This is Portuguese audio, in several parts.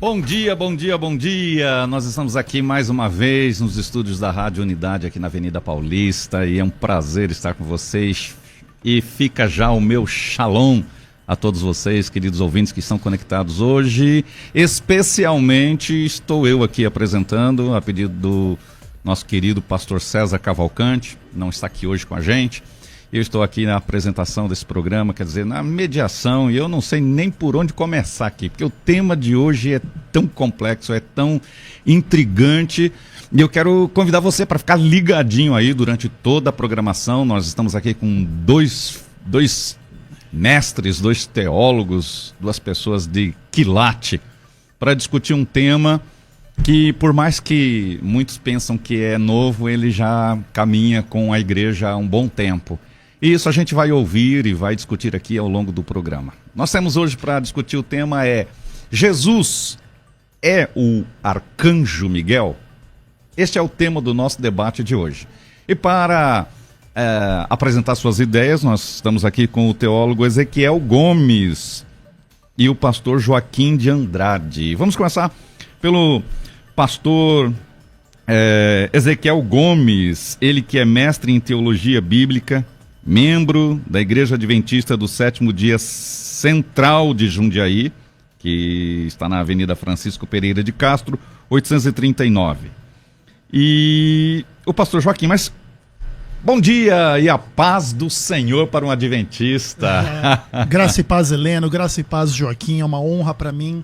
Bom dia, bom dia, bom dia. Nós estamos aqui mais uma vez nos estúdios da Rádio Unidade aqui na Avenida Paulista e é um prazer estar com vocês. E fica já o meu shalom a todos vocês, queridos ouvintes que estão conectados hoje. Especialmente estou eu aqui apresentando a pedido do nosso querido pastor César Cavalcante, não está aqui hoje com a gente. Eu estou aqui na apresentação desse programa, quer dizer, na mediação, e eu não sei nem por onde começar aqui, porque o tema de hoje é tão complexo, é tão intrigante, e eu quero convidar você para ficar ligadinho aí durante toda a programação. Nós estamos aqui com dois mestres, dois teólogos, duas pessoas de quilate, para discutir um tema que, por mais que muitos pensam que é novo, ele já caminha com a igreja há um bom tempo. E isso a gente vai ouvir e vai discutir aqui ao longo do programa. Nós temos hoje para discutir o tema Jesus é o Arcanjo Miguel? Este é o tema do nosso debate de hoje. E para apresentar suas ideias, nós estamos aqui com o teólogo Ezequiel Gomes e o pastor Joaquim de Andrade. Vamos começar pelo pastor Ezequiel Gomes, ele que é mestre em teologia bíblica, membro da Igreja Adventista do Sétimo Dia Central de Jundiaí, que está na Avenida Francisco Pereira de Castro, 839. E o pastor Joaquim, mas bom dia e a paz do Senhor para um adventista. Graça e paz, Heleno, graça e paz, Joaquim, é uma honra para mim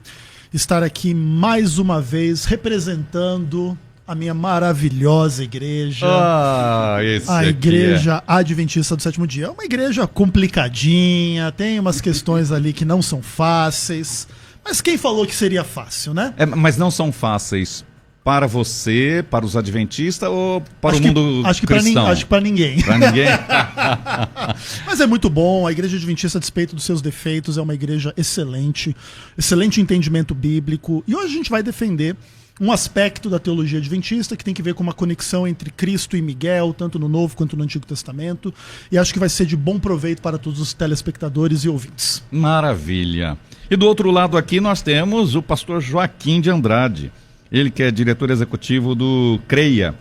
estar aqui mais uma vez representando a minha maravilhosa igreja, a Igreja Adventista do Sétimo Dia. É uma igreja complicadinha, tem umas questões ali que não são fáceis, mas quem falou que seria fácil, né? Mas não são fáceis para você, para os adventistas ou para o mundo cristão? Acho que para ninguém. Para ninguém? Mas é muito bom, a Igreja Adventista, a despeito dos seus defeitos, é uma igreja excelente, excelente entendimento bíblico, e hoje a gente vai defender um aspecto da teologia adventista que tem que ver com uma conexão entre Cristo e Miguel, tanto no Novo quanto no Antigo Testamento, e acho que vai ser de bom proveito para todos os telespectadores e ouvintes. Maravilha. E do outro lado aqui nós temos o pastor Joaquim de Andrade, ele que é diretor executivo do CREIA,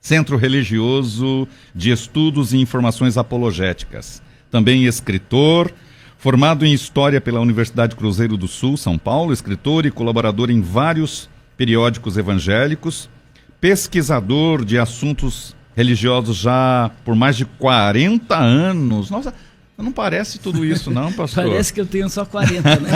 Centro Religioso de Estudos e Informações Apologéticas, também escritor, formado em História pela Universidade Cruzeiro do Sul, São Paulo, escritor e colaborador em vários periódicos evangélicos, pesquisador de assuntos religiosos já por mais de 40 anos. Nossa, não parece tudo isso não, pastor? Parece que eu tenho só 40, né?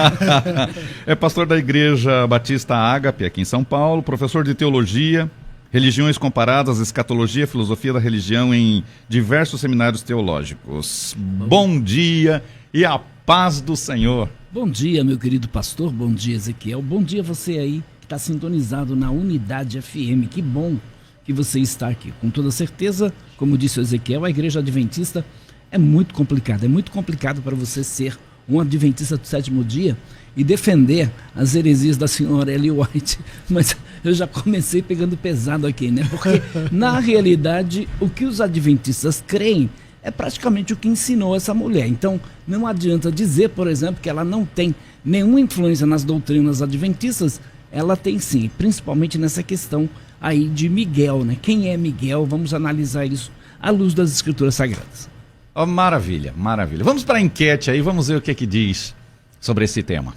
É pastor da Igreja Batista Ágape, aqui em São Paulo, professor de teologia, religiões comparadas, escatologia, filosofia da religião em diversos seminários teológicos. Bom dia e a paz do Senhor. Bom dia, meu querido pastor, bom dia, Ezequiel, bom dia você aí, está sintonizado na Unidade FM. Que bom que você está aqui. Com toda certeza, como disse o Ezequiel, a Igreja Adventista é muito complicado para você ser um adventista do sétimo dia e defender as heresias da senhora Ellen White. Mas eu já comecei pegando pesado aqui, né? Porque, na realidade, o que os adventistas creem é praticamente o que ensinou essa mulher. Então, não adianta dizer, por exemplo, que ela não tem nenhuma influência nas doutrinas adventistas. Ela tem sim, principalmente nessa questão aí de Miguel, né? Quem é Miguel? Vamos analisar isso à luz das Escrituras Sagradas. Oh, maravilha, maravilha. Vamos para a enquete aí, vamos ver o que é que diz sobre esse tema.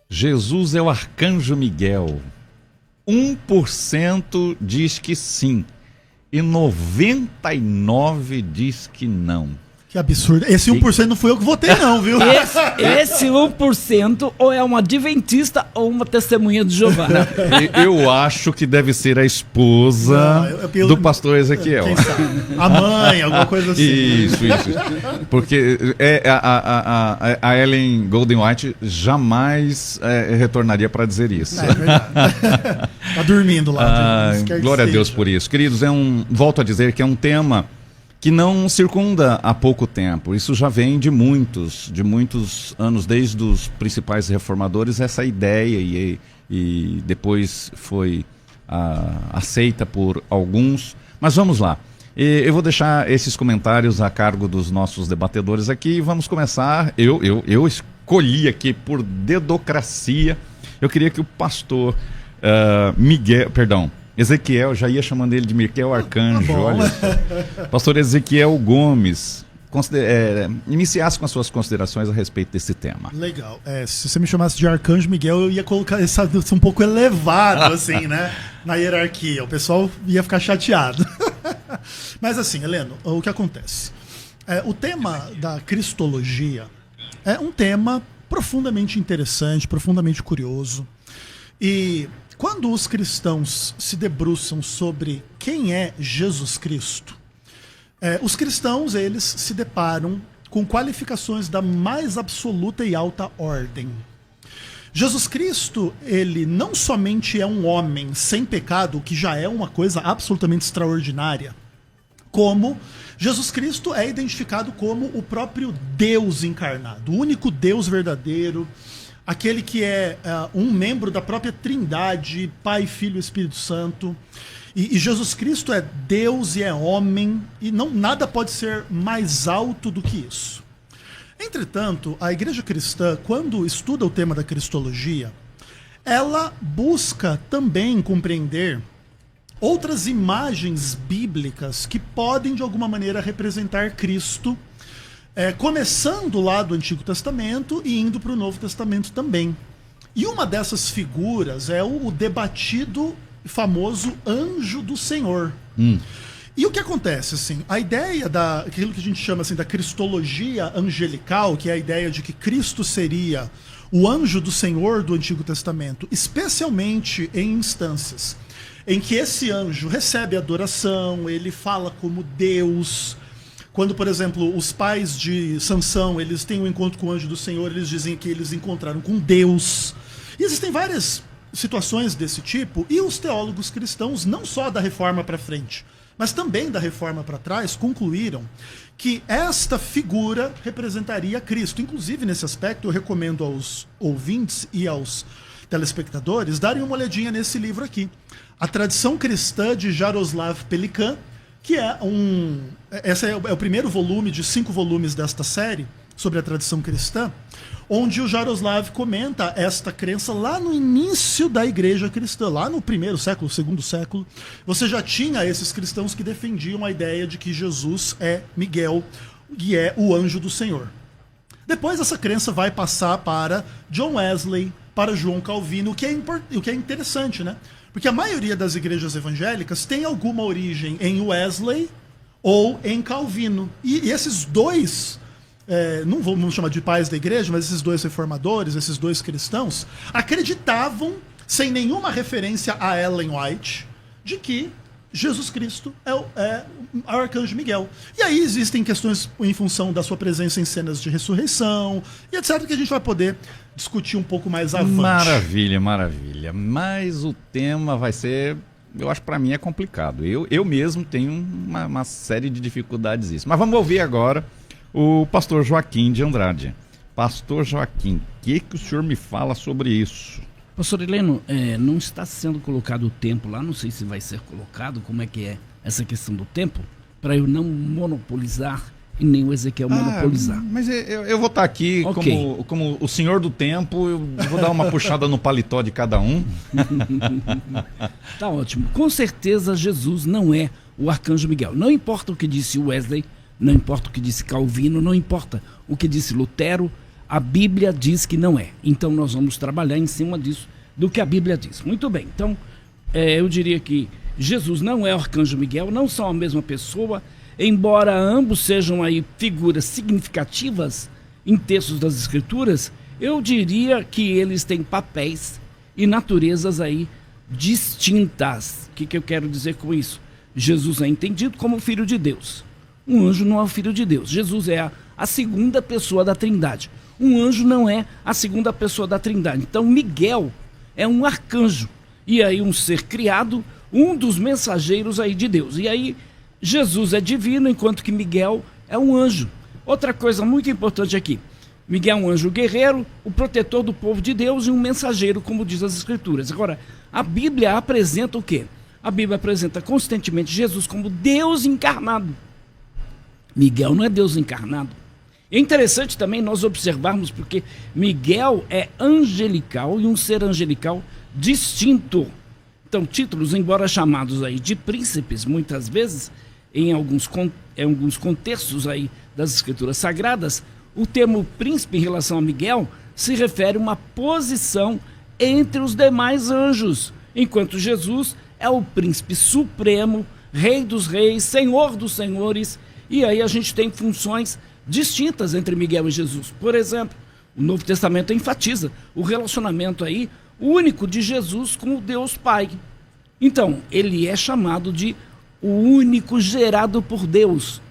Jesus é o Arcanjo Miguel. 1% diz que sim e 99% diz que não. Que absurdo. Esse 1% não fui eu que votei não, viu? Esse 1% ou é uma adventista ou uma testemunha de Jeová. Eu acho que deve ser a esposa do pastor Ezequiel. Quem sabe? A mãe, alguma coisa assim. Isso. Porque a Ellen Golden White jamais retornaria para dizer isso. É verdade. Tá dormindo lá. Glória a Deus por isso. Queridos, volto a dizer que é um tema que não circunda há pouco tempo. Isso já vem de muitos anos, desde os principais reformadores, essa ideia, e depois foi aceita por alguns. Mas vamos lá. Eu vou deixar esses comentários a cargo dos nossos debatedores aqui e vamos começar. Eu escolhi aqui por dedocracia. Eu queria que o pastor Ezequiel, já ia chamando ele de Miquel Arcanjo, olha só. Pastor Ezequiel Gomes, iniciasse com as suas considerações a respeito desse tema. Legal. Se você me chamasse de Arcanjo Miguel, eu ia colocar isso um pouco elevado, assim, né? Na hierarquia. O pessoal ia ficar chateado. Mas assim, Heleno, o que acontece? O tema da cristologia é um tema profundamente interessante, profundamente curioso. E quando os cristãos se debruçam sobre quem é Jesus Cristo, os cristãos, eles se deparam com qualificações da mais absoluta e alta ordem. Jesus Cristo, ele não somente é um homem sem pecado, o que já é uma coisa absolutamente extraordinária, como Jesus Cristo é identificado como o próprio Deus encarnado, o único Deus verdadeiro, aquele que é um membro da própria Trindade, Pai, Filho e Espírito Santo. E Jesus Cristo é Deus e é homem, e nada pode ser mais alto do que isso. Entretanto, a igreja cristã, quando estuda o tema da cristologia, ela busca também compreender outras imagens bíblicas que podem, de alguma maneira, representar Cristo, começando lá do Antigo Testamento e indo para o Novo Testamento também. E uma dessas figuras é o debatido famoso anjo do Senhor. E o que acontece, assim, a ideia daquilo que a gente chama assim, da cristologia angelical, que é a ideia de que Cristo seria o anjo do Senhor do Antigo Testamento, especialmente em instâncias em que esse anjo recebe adoração, ele fala como Deus. Quando, por exemplo, os pais de Sansão, eles têm um encontro com o anjo do Senhor, eles dizem que eles encontraram com Deus. E existem várias situações desse tipo, e os teólogos cristãos, não só da Reforma para frente, mas também da Reforma para trás, concluíram que esta figura representaria Cristo. Inclusive, nesse aspecto, eu recomendo aos ouvintes e aos telespectadores darem uma olhadinha nesse livro aqui, A Tradição Cristã de Jaroslav Pelikan, que esse é o primeiro volume de 5 volumes desta série sobre a tradição cristã, onde o Jaroslav comenta esta crença lá no início da igreja cristã, lá no primeiro século, segundo século. Você já tinha esses cristãos que defendiam a ideia de que Jesus é Miguel e é o anjo do Senhor. Depois essa crença vai passar para John Wesley, para João Calvino, o que é interessante, né? Porque a maioria das igrejas evangélicas tem alguma origem em Wesley ou em Calvino. E esses dois, não vamos chamar de pais da igreja, mas esses dois reformadores, esses dois cristãos, acreditavam, sem nenhuma referência a Ellen White, de que Jesus Cristo é o Arcanjo Miguel. E aí existem questões em função da sua presença em cenas de ressurreição, e etc., que a gente vai poder discutir um pouco mais avante. Maravilha, maravilha. Mas o tema vai ser, eu acho que para mim é complicado. Eu mesmo tenho uma série de dificuldades nisso. Mas vamos ouvir agora o pastor Joaquim de Andrade. Pastor Joaquim, o que o senhor me fala sobre isso? Pastor Heleno, não está sendo colocado o tempo lá, não sei se vai ser colocado, como é que é essa questão do tempo, para eu não monopolizar e nem o Ezequiel monopolizar. Mas eu vou estar aqui okay, como o senhor do tempo, eu vou dar uma puxada no paletó de cada um. Tá ótimo. Com certeza Jesus não é o Arcanjo Miguel. Não importa o que disse Wesley, não importa o que disse Calvino, não importa o que disse Lutero, a Bíblia diz que não é. Então nós vamos trabalhar em cima disso, do que a Bíblia diz. Muito bem, então eu diria que Jesus não é o Arcanjo Miguel, não são a mesma pessoa, embora ambos sejam aí figuras significativas em textos das Escrituras, eu diria que eles têm papéis e naturezas aí distintas. O que eu quero dizer com isso? Jesus é entendido como filho de Deus. Um anjo não é o filho de Deus. Jesus é a segunda pessoa da Trindade. Um anjo não é a segunda pessoa da Trindade. Então Miguel é um arcanjo. E aí um ser criado, um dos mensageiros aí de Deus. E aí Jesus é divino, enquanto que Miguel é um anjo. Outra coisa muito importante aqui. Miguel é um anjo guerreiro, o protetor do povo de Deus e um mensageiro, como diz as Escrituras. Agora, a Bíblia apresenta o quê? A Bíblia apresenta constantemente Jesus como Deus encarnado. Miguel não é Deus encarnado. É interessante também nós observarmos porque Miguel é angelical e um ser angelical distinto. Então, títulos, embora chamados aí de príncipes, muitas vezes, em alguns contextos aí das escrituras sagradas, o termo príncipe em relação a Miguel se refere a uma posição entre os demais anjos, enquanto Jesus é o príncipe supremo, rei dos reis, senhor dos senhores, e aí a gente tem funções distintas entre Miguel e Jesus. Por exemplo, o Novo Testamento enfatiza o relacionamento aí único de Jesus com o Deus Pai. Então, ele é chamado de o único gerado por Deus.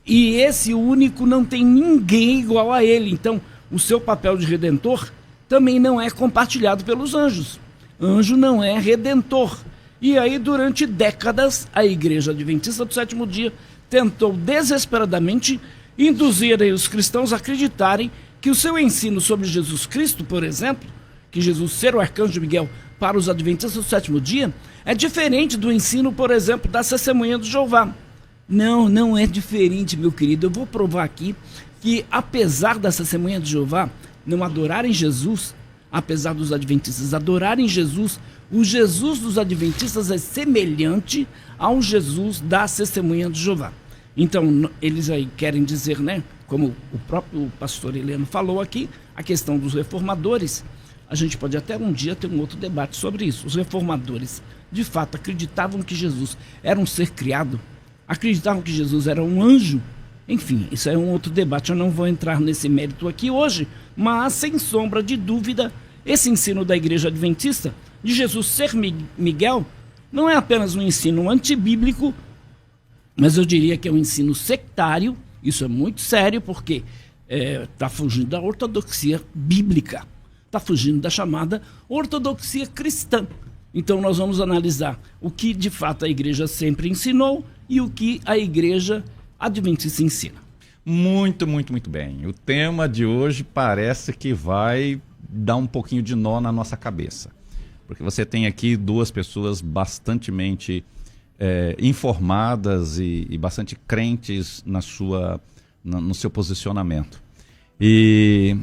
E esse único não tem ninguém igual a ele. Então, o seu papel de redentor também não é compartilhado pelos anjos. Anjo não é redentor. E aí, durante décadas, a Igreja Adventista do Sétimo Dia tentou desesperadamente induzir aí os cristãos a acreditarem que o seu ensino sobre Jesus Cristo, por exemplo, que Jesus ser o arcanjo Miguel para os Adventistas do Sétimo Dia, é diferente do ensino, por exemplo, da Testemunha de Jeová. Não, não é diferente, meu querido. Eu vou provar aqui que, apesar da Testemunha de Jeová não adorarem Jesus, apesar dos Adventistas adorarem Jesus, o Jesus dos Adventistas é semelhante ao Jesus da Testemunha de Jeová. Então, eles aí querem dizer, né, como o próprio pastor Heleno falou aqui, a questão dos reformadores. A gente pode até um dia ter um outro debate sobre isso. Os reformadores, de fato, acreditavam que Jesus era um ser criado, acreditavam que Jesus era um anjo. Enfim, isso é um outro debate, eu não vou entrar nesse mérito aqui hoje, mas, sem sombra de dúvida, esse ensino da Igreja Adventista, de Jesus ser Miguel, não é apenas um ensino antibíblico, mas eu diria que é um ensino sectário. Isso é muito sério, porque está fugindo da ortodoxia bíblica, está fugindo da chamada ortodoxia cristã. Então nós vamos analisar o que de fato a igreja sempre ensinou e o que a igreja adventista ensina. Muito, muito, muito bem. O tema de hoje parece que vai dar um pouquinho de nó na nossa cabeça, porque você tem aqui duas pessoas bastantemente informadas e bastante crentes no seu posicionamento. E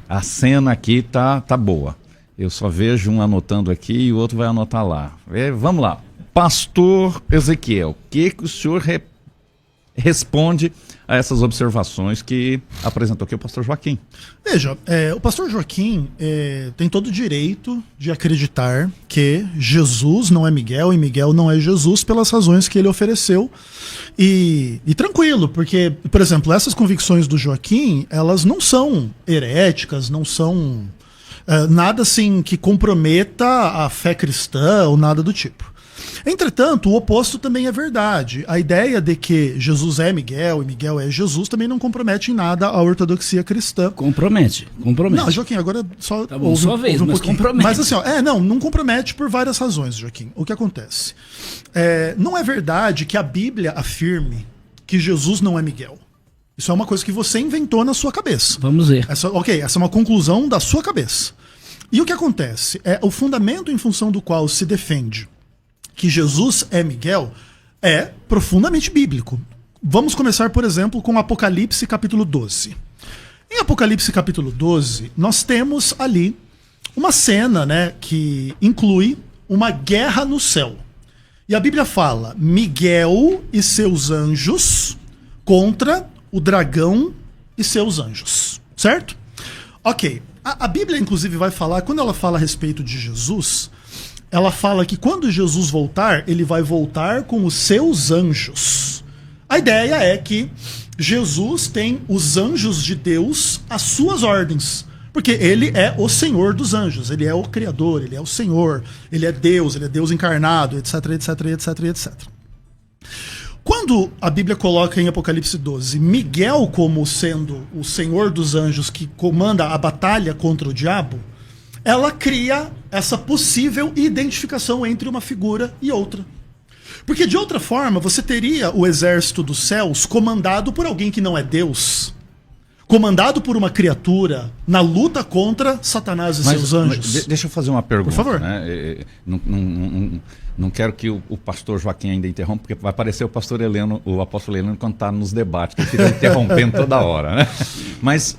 a cena aqui tá boa. Eu só vejo um anotando aqui e o outro vai anotar lá. Vamos lá. Pastor Ezequiel, o que o senhor responde a essas observações que apresentou aqui o pastor Joaquim? Veja, o pastor Joaquim tem todo o direito de acreditar que Jesus não é Miguel e Miguel não é Jesus pelas razões que ele ofereceu. E tranquilo, porque, por exemplo, essas convicções do Joaquim, elas não são heréticas, não são nada assim que comprometa a fé cristã ou nada do tipo. Entretanto, o oposto também é verdade. A ideia de que Jesus é Miguel e Miguel é Jesus também não compromete em nada a ortodoxia cristã. Compromete. Não, Joaquim, agora só tá bom, sua vez, mas compromete. Mas assim, não compromete por várias razões, Joaquim. O que acontece? Não é verdade que a Bíblia afirme que Jesus não é Miguel. Isso é uma coisa que você inventou na sua cabeça. Vamos ver. Essa é uma conclusão da sua cabeça. E o que acontece? O fundamento em função do qual se defende que Jesus é Miguel é profundamente bíblico. Vamos começar, por exemplo, com Apocalipse capítulo 12. Em Apocalipse capítulo 12, nós temos ali uma cena, né, que inclui uma guerra no céu. E a Bíblia fala Miguel e seus anjos contra o dragão e seus anjos, certo? Ok, a Bíblia inclusive vai falar, quando ela fala a respeito de Jesus, ela fala que quando Jesus voltar, ele vai voltar com os seus anjos. A ideia é que Jesus tem os anjos de Deus às suas ordens, porque ele é o Senhor dos anjos, ele é o Criador, ele é o Senhor, ele é Deus encarnado, etc, etc, etc, etc. Quando a Bíblia coloca em Apocalipse 12 Miguel como sendo o Senhor dos anjos que comanda a batalha contra o diabo, ela cria essa possível identificação entre uma figura e outra. Porque de outra forma, você teria o exército dos céus comandado por alguém que não é Deus, comandado por uma criatura na luta contra Satanás e seus anjos. Deixa eu fazer uma pergunta. Por favor. Né? Não quero que o pastor Joaquim ainda interrompa, porque vai aparecer o pastor Heleno, o apóstolo Heleno, quando está nos debates, que ele fica interrompendo toda hora. Né? Mas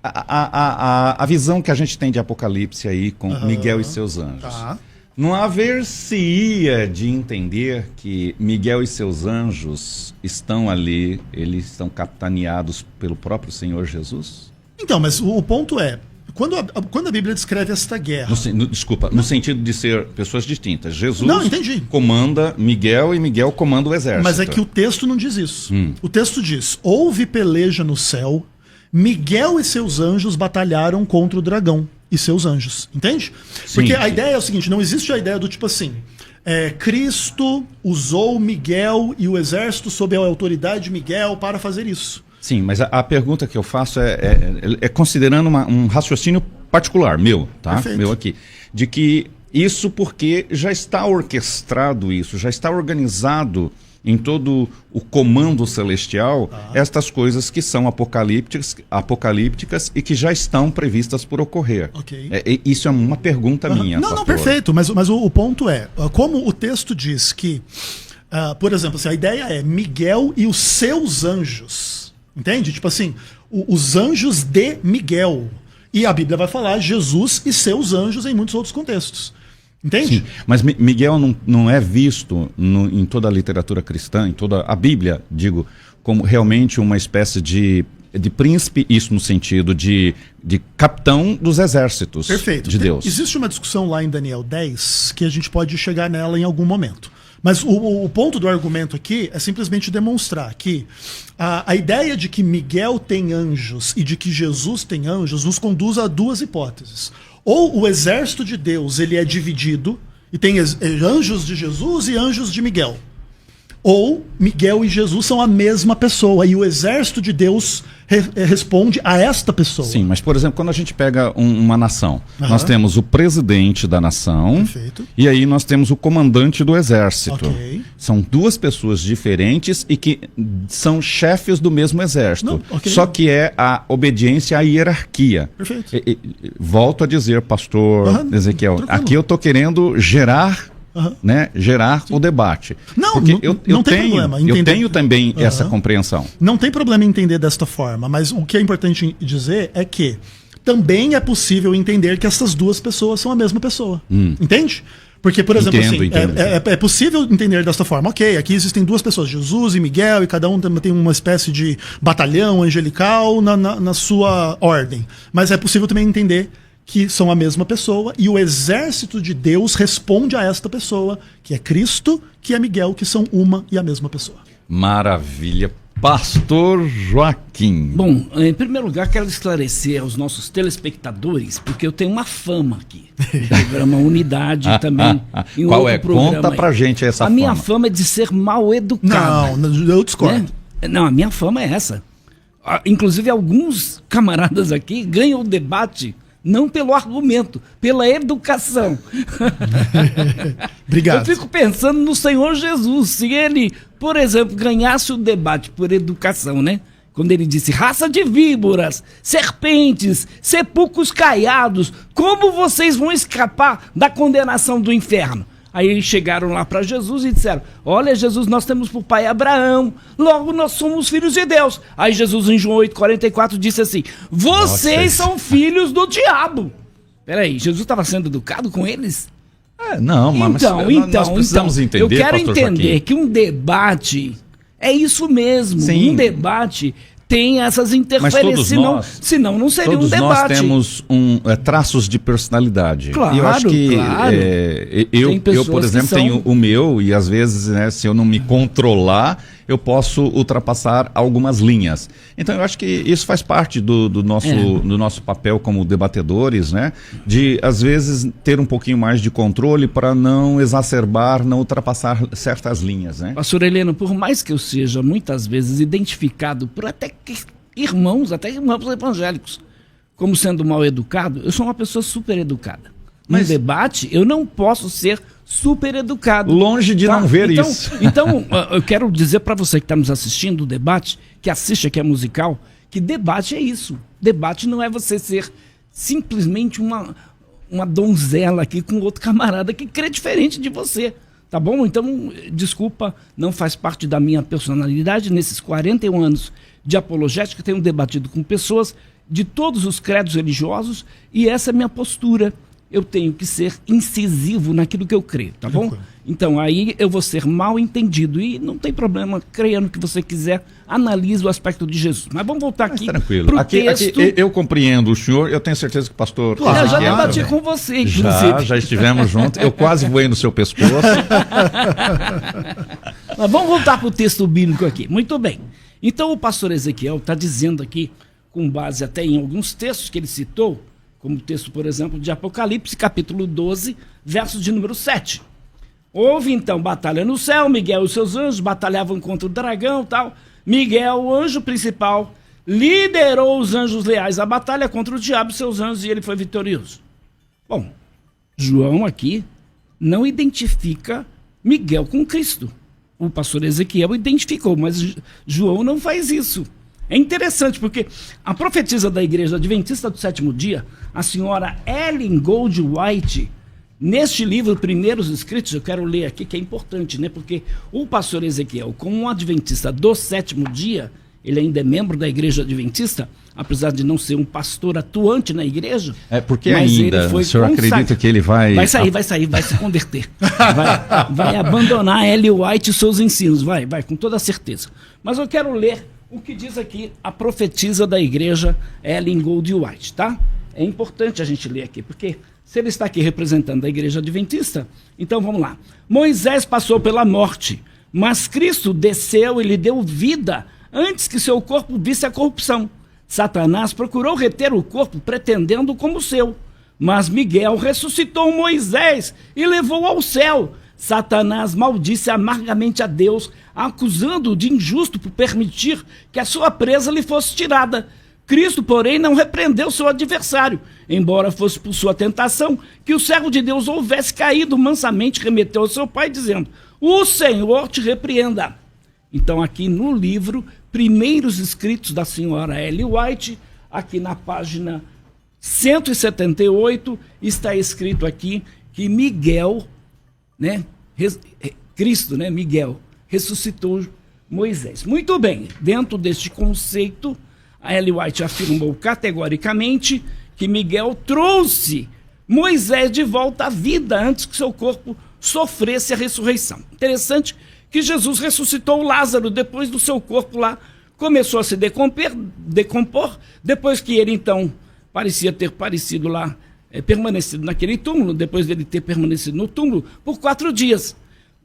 a visão que a gente tem de Apocalipse aí com Miguel e seus anjos. Tá. Não haver-se-ia de entender que Miguel e seus anjos estão ali, eles estão capitaneados pelo próprio Senhor Jesus? Então, mas o ponto é, quando a Bíblia descreve esta guerra... No sentido de ser pessoas distintas. Jesus comanda Miguel e Miguel comanda o exército. Mas é que o texto não diz isso. O texto diz, houve peleja no céu, Miguel e seus anjos batalharam contra o dragão e seus anjos, entende? Porque a ideia é o seguinte, não existe a ideia do tipo assim, Cristo usou Miguel e o exército sob a autoridade de Miguel para fazer isso. Sim, mas a pergunta que eu faço é considerando um raciocínio particular, meu, tá? Perfeito. Meu aqui, de que isso porque já está orquestrado isso, já está organizado em todo o comando celestial, estas coisas que são apocalípticas e que já estão previstas por ocorrer. Okay. Isso é uma pergunta minha. Não, perfeito, mas o ponto é, como o texto diz que, por exemplo, assim, a ideia é Miguel e os seus anjos, entende? Tipo assim, os anjos de Miguel. E a Bíblia vai falar Jesus e seus anjos em muitos outros contextos. Entende? Sim, mas Miguel não é visto em toda a literatura cristã, em toda a Bíblia, digo, como realmente uma espécie de príncipe, isso no sentido de capitão dos exércitos. Perfeito. De Deus. Existe uma discussão lá em Daniel 10 que a gente pode chegar nela em algum momento. Mas o ponto do argumento aqui é simplesmente demonstrar que a ideia de que Miguel tem anjos e de que Jesus tem anjos nos conduz a duas hipóteses. Ou o exército de Deus ele é dividido e tem anjos de Jesus e anjos de Miguel. Ou Miguel e Jesus são a mesma pessoa e o exército de Deus responde a esta pessoa. Sim, mas por exemplo, quando a gente pega uma nação, nós temos o presidente da nação. Perfeito. E aí nós temos o comandante do exército. Okay. São duas pessoas diferentes e que são chefes do mesmo exército. Só que é a obediência à hierarquia. Perfeito. Volto a dizer, pastor Ezequiel, tranquilo. Aqui eu estou querendo gerar o debate. Não, porque não tem problema. Eu tenho também essa compreensão. Não tem problema em entender desta forma, mas o que é importante dizer é que também é possível entender que essas duas pessoas são a mesma pessoa. Entende? Porque, por exemplo, Entendo. É possível entender desta forma. Ok, aqui existem duas pessoas, Jesus e Miguel, e cada um tem uma espécie de batalhão angelical na sua ordem. Mas é possível também entender que são a mesma pessoa e o exército de Deus responde a esta pessoa, que é Cristo, que é Miguel, que são uma e a mesma pessoa. Maravilha. Pastor Joaquim. Bom, em primeiro lugar, quero esclarecer aos nossos telespectadores, porque eu tenho uma fama aqui. No programa Unidade também. Em Qual outro programa. Conta pra gente essa fama. A minha fama é de ser mal educado. Não, eu discordo. Né? Não, a minha fama é essa. Inclusive, alguns camaradas aqui ganham o debate não pelo argumento, pela educação. Obrigado. Eu fico pensando no Senhor Jesus. Se ele, por exemplo, ganhasse o debate por educação, né? Quando ele disse, raça de víboras, serpentes, sepulcros caiados, como vocês vão escapar da condenação do inferno? Aí eles chegaram lá para Jesus e disseram, olha Jesus, nós temos por pai Abraão, logo nós somos filhos de Deus. Aí Jesus em João 8,44 disse assim, vocês são filhos do diabo. Peraí, Jesus estava sendo educado com eles? Não, mas nós precisamos entender, eu quero entender Joaquim, que um debate é isso mesmo. Sim. Um debate tem essas interferências, senão não seria um debate. Todos nós temos traços de personalidade. Claro, e eu acho que eu, por exemplo, tenho o meu, e às vezes, né, se eu não me controlar, eu posso ultrapassar algumas linhas. Então eu acho que isso faz parte do nosso papel como debatedores, né? De, às vezes, ter um pouquinho mais de controle para não exacerbar, não ultrapassar certas linhas, né? Pastor Heleno, por mais que eu seja muitas vezes identificado por até irmãos evangélicos como sendo mal educado, eu sou uma pessoa super educada. No debate, eu não posso ser super educado. Longe de não ver isso. Então, eu quero dizer para você que está nos assistindo o debate, que assiste aqui a musical, que debate é isso. Debate não é você ser simplesmente uma donzela aqui com outro camarada que crê diferente de você. Tá bom? Então, desculpa, não faz parte da minha personalidade. Nesses 41 anos de apologética, tenho debatido com pessoas de todos os credos religiosos e essa é a minha postura. Eu tenho que ser incisivo naquilo que eu creio, tá bom? Então, aí eu vou ser mal entendido e não tem problema, creia no que você quiser, analise o aspecto de Jesus. Mas vamos voltar aqui tranquilo. Aqui, eu compreendo o senhor, eu tenho certeza que o pastor... Claro, eu já debati com você, inclusive. Já estivemos juntos, eu quase voei no seu pescoço. Mas vamos voltar para o texto bíblico aqui. Muito bem. Então, o pastor Ezequiel está dizendo aqui, com base até em alguns textos que ele citou, como o texto, por exemplo, de Apocalipse, capítulo 12, versos de número 7. Houve, então, batalha no céu, Miguel e os seus anjos batalhavam contra o dragão e tal. Miguel, o anjo principal, liderou os anjos leais à batalha contra o diabo e seus anjos e ele foi vitorioso. Bom, João aqui não identifica Miguel com Cristo. O pastor Ezequiel identificou, mas João não faz isso. É interessante porque a profetisa da Igreja Adventista do Sétimo Dia, a senhora Ellen Gold White, neste livro, Primeiros Escritos, eu quero ler aqui que é importante, né? Porque o pastor Ezequiel, como um adventista do Sétimo Dia, ele ainda é membro da Igreja Adventista, apesar de não ser um pastor atuante na igreja. É porque ainda, o senhor acredita que ele vai... Vai sair, vai se converter. Vai abandonar Ellen White e seus ensinos, vai, com toda certeza. Mas eu quero ler o que diz aqui a profetisa da igreja Ellen Gold White, tá? É importante a gente ler aqui, porque se ele está aqui representando a igreja adventista, então vamos lá. Moisés passou pela morte, mas Cristo desceu e lhe deu vida antes que seu corpo visse a corrupção. Satanás procurou reter o corpo pretendendo como seu, mas Miguel ressuscitou Moisés e levou ao céu. Satanás maldisse amargamente a Deus, acusando-o de injusto por permitir que a sua presa lhe fosse tirada. Cristo, porém, não repreendeu seu adversário, embora fosse por sua tentação que o servo de Deus houvesse caído, mansamente remeteu ao seu pai, dizendo: o Senhor te repreenda. Então, aqui no livro Primeiros Escritos da senhora Ellen White, aqui na página 178, está escrito aqui que Miguel, Cristo, Miguel, ressuscitou Moisés. Muito bem, dentro deste conceito, a Ellen White afirmou categoricamente que Miguel trouxe Moisés de volta à vida antes que seu corpo sofresse a ressurreição. Interessante que Jesus ressuscitou Lázaro depois do seu corpo lá começou a se decompor, depois que ele então parecia ter permanecido naquele túmulo, depois dele ter permanecido no túmulo por 4 dias.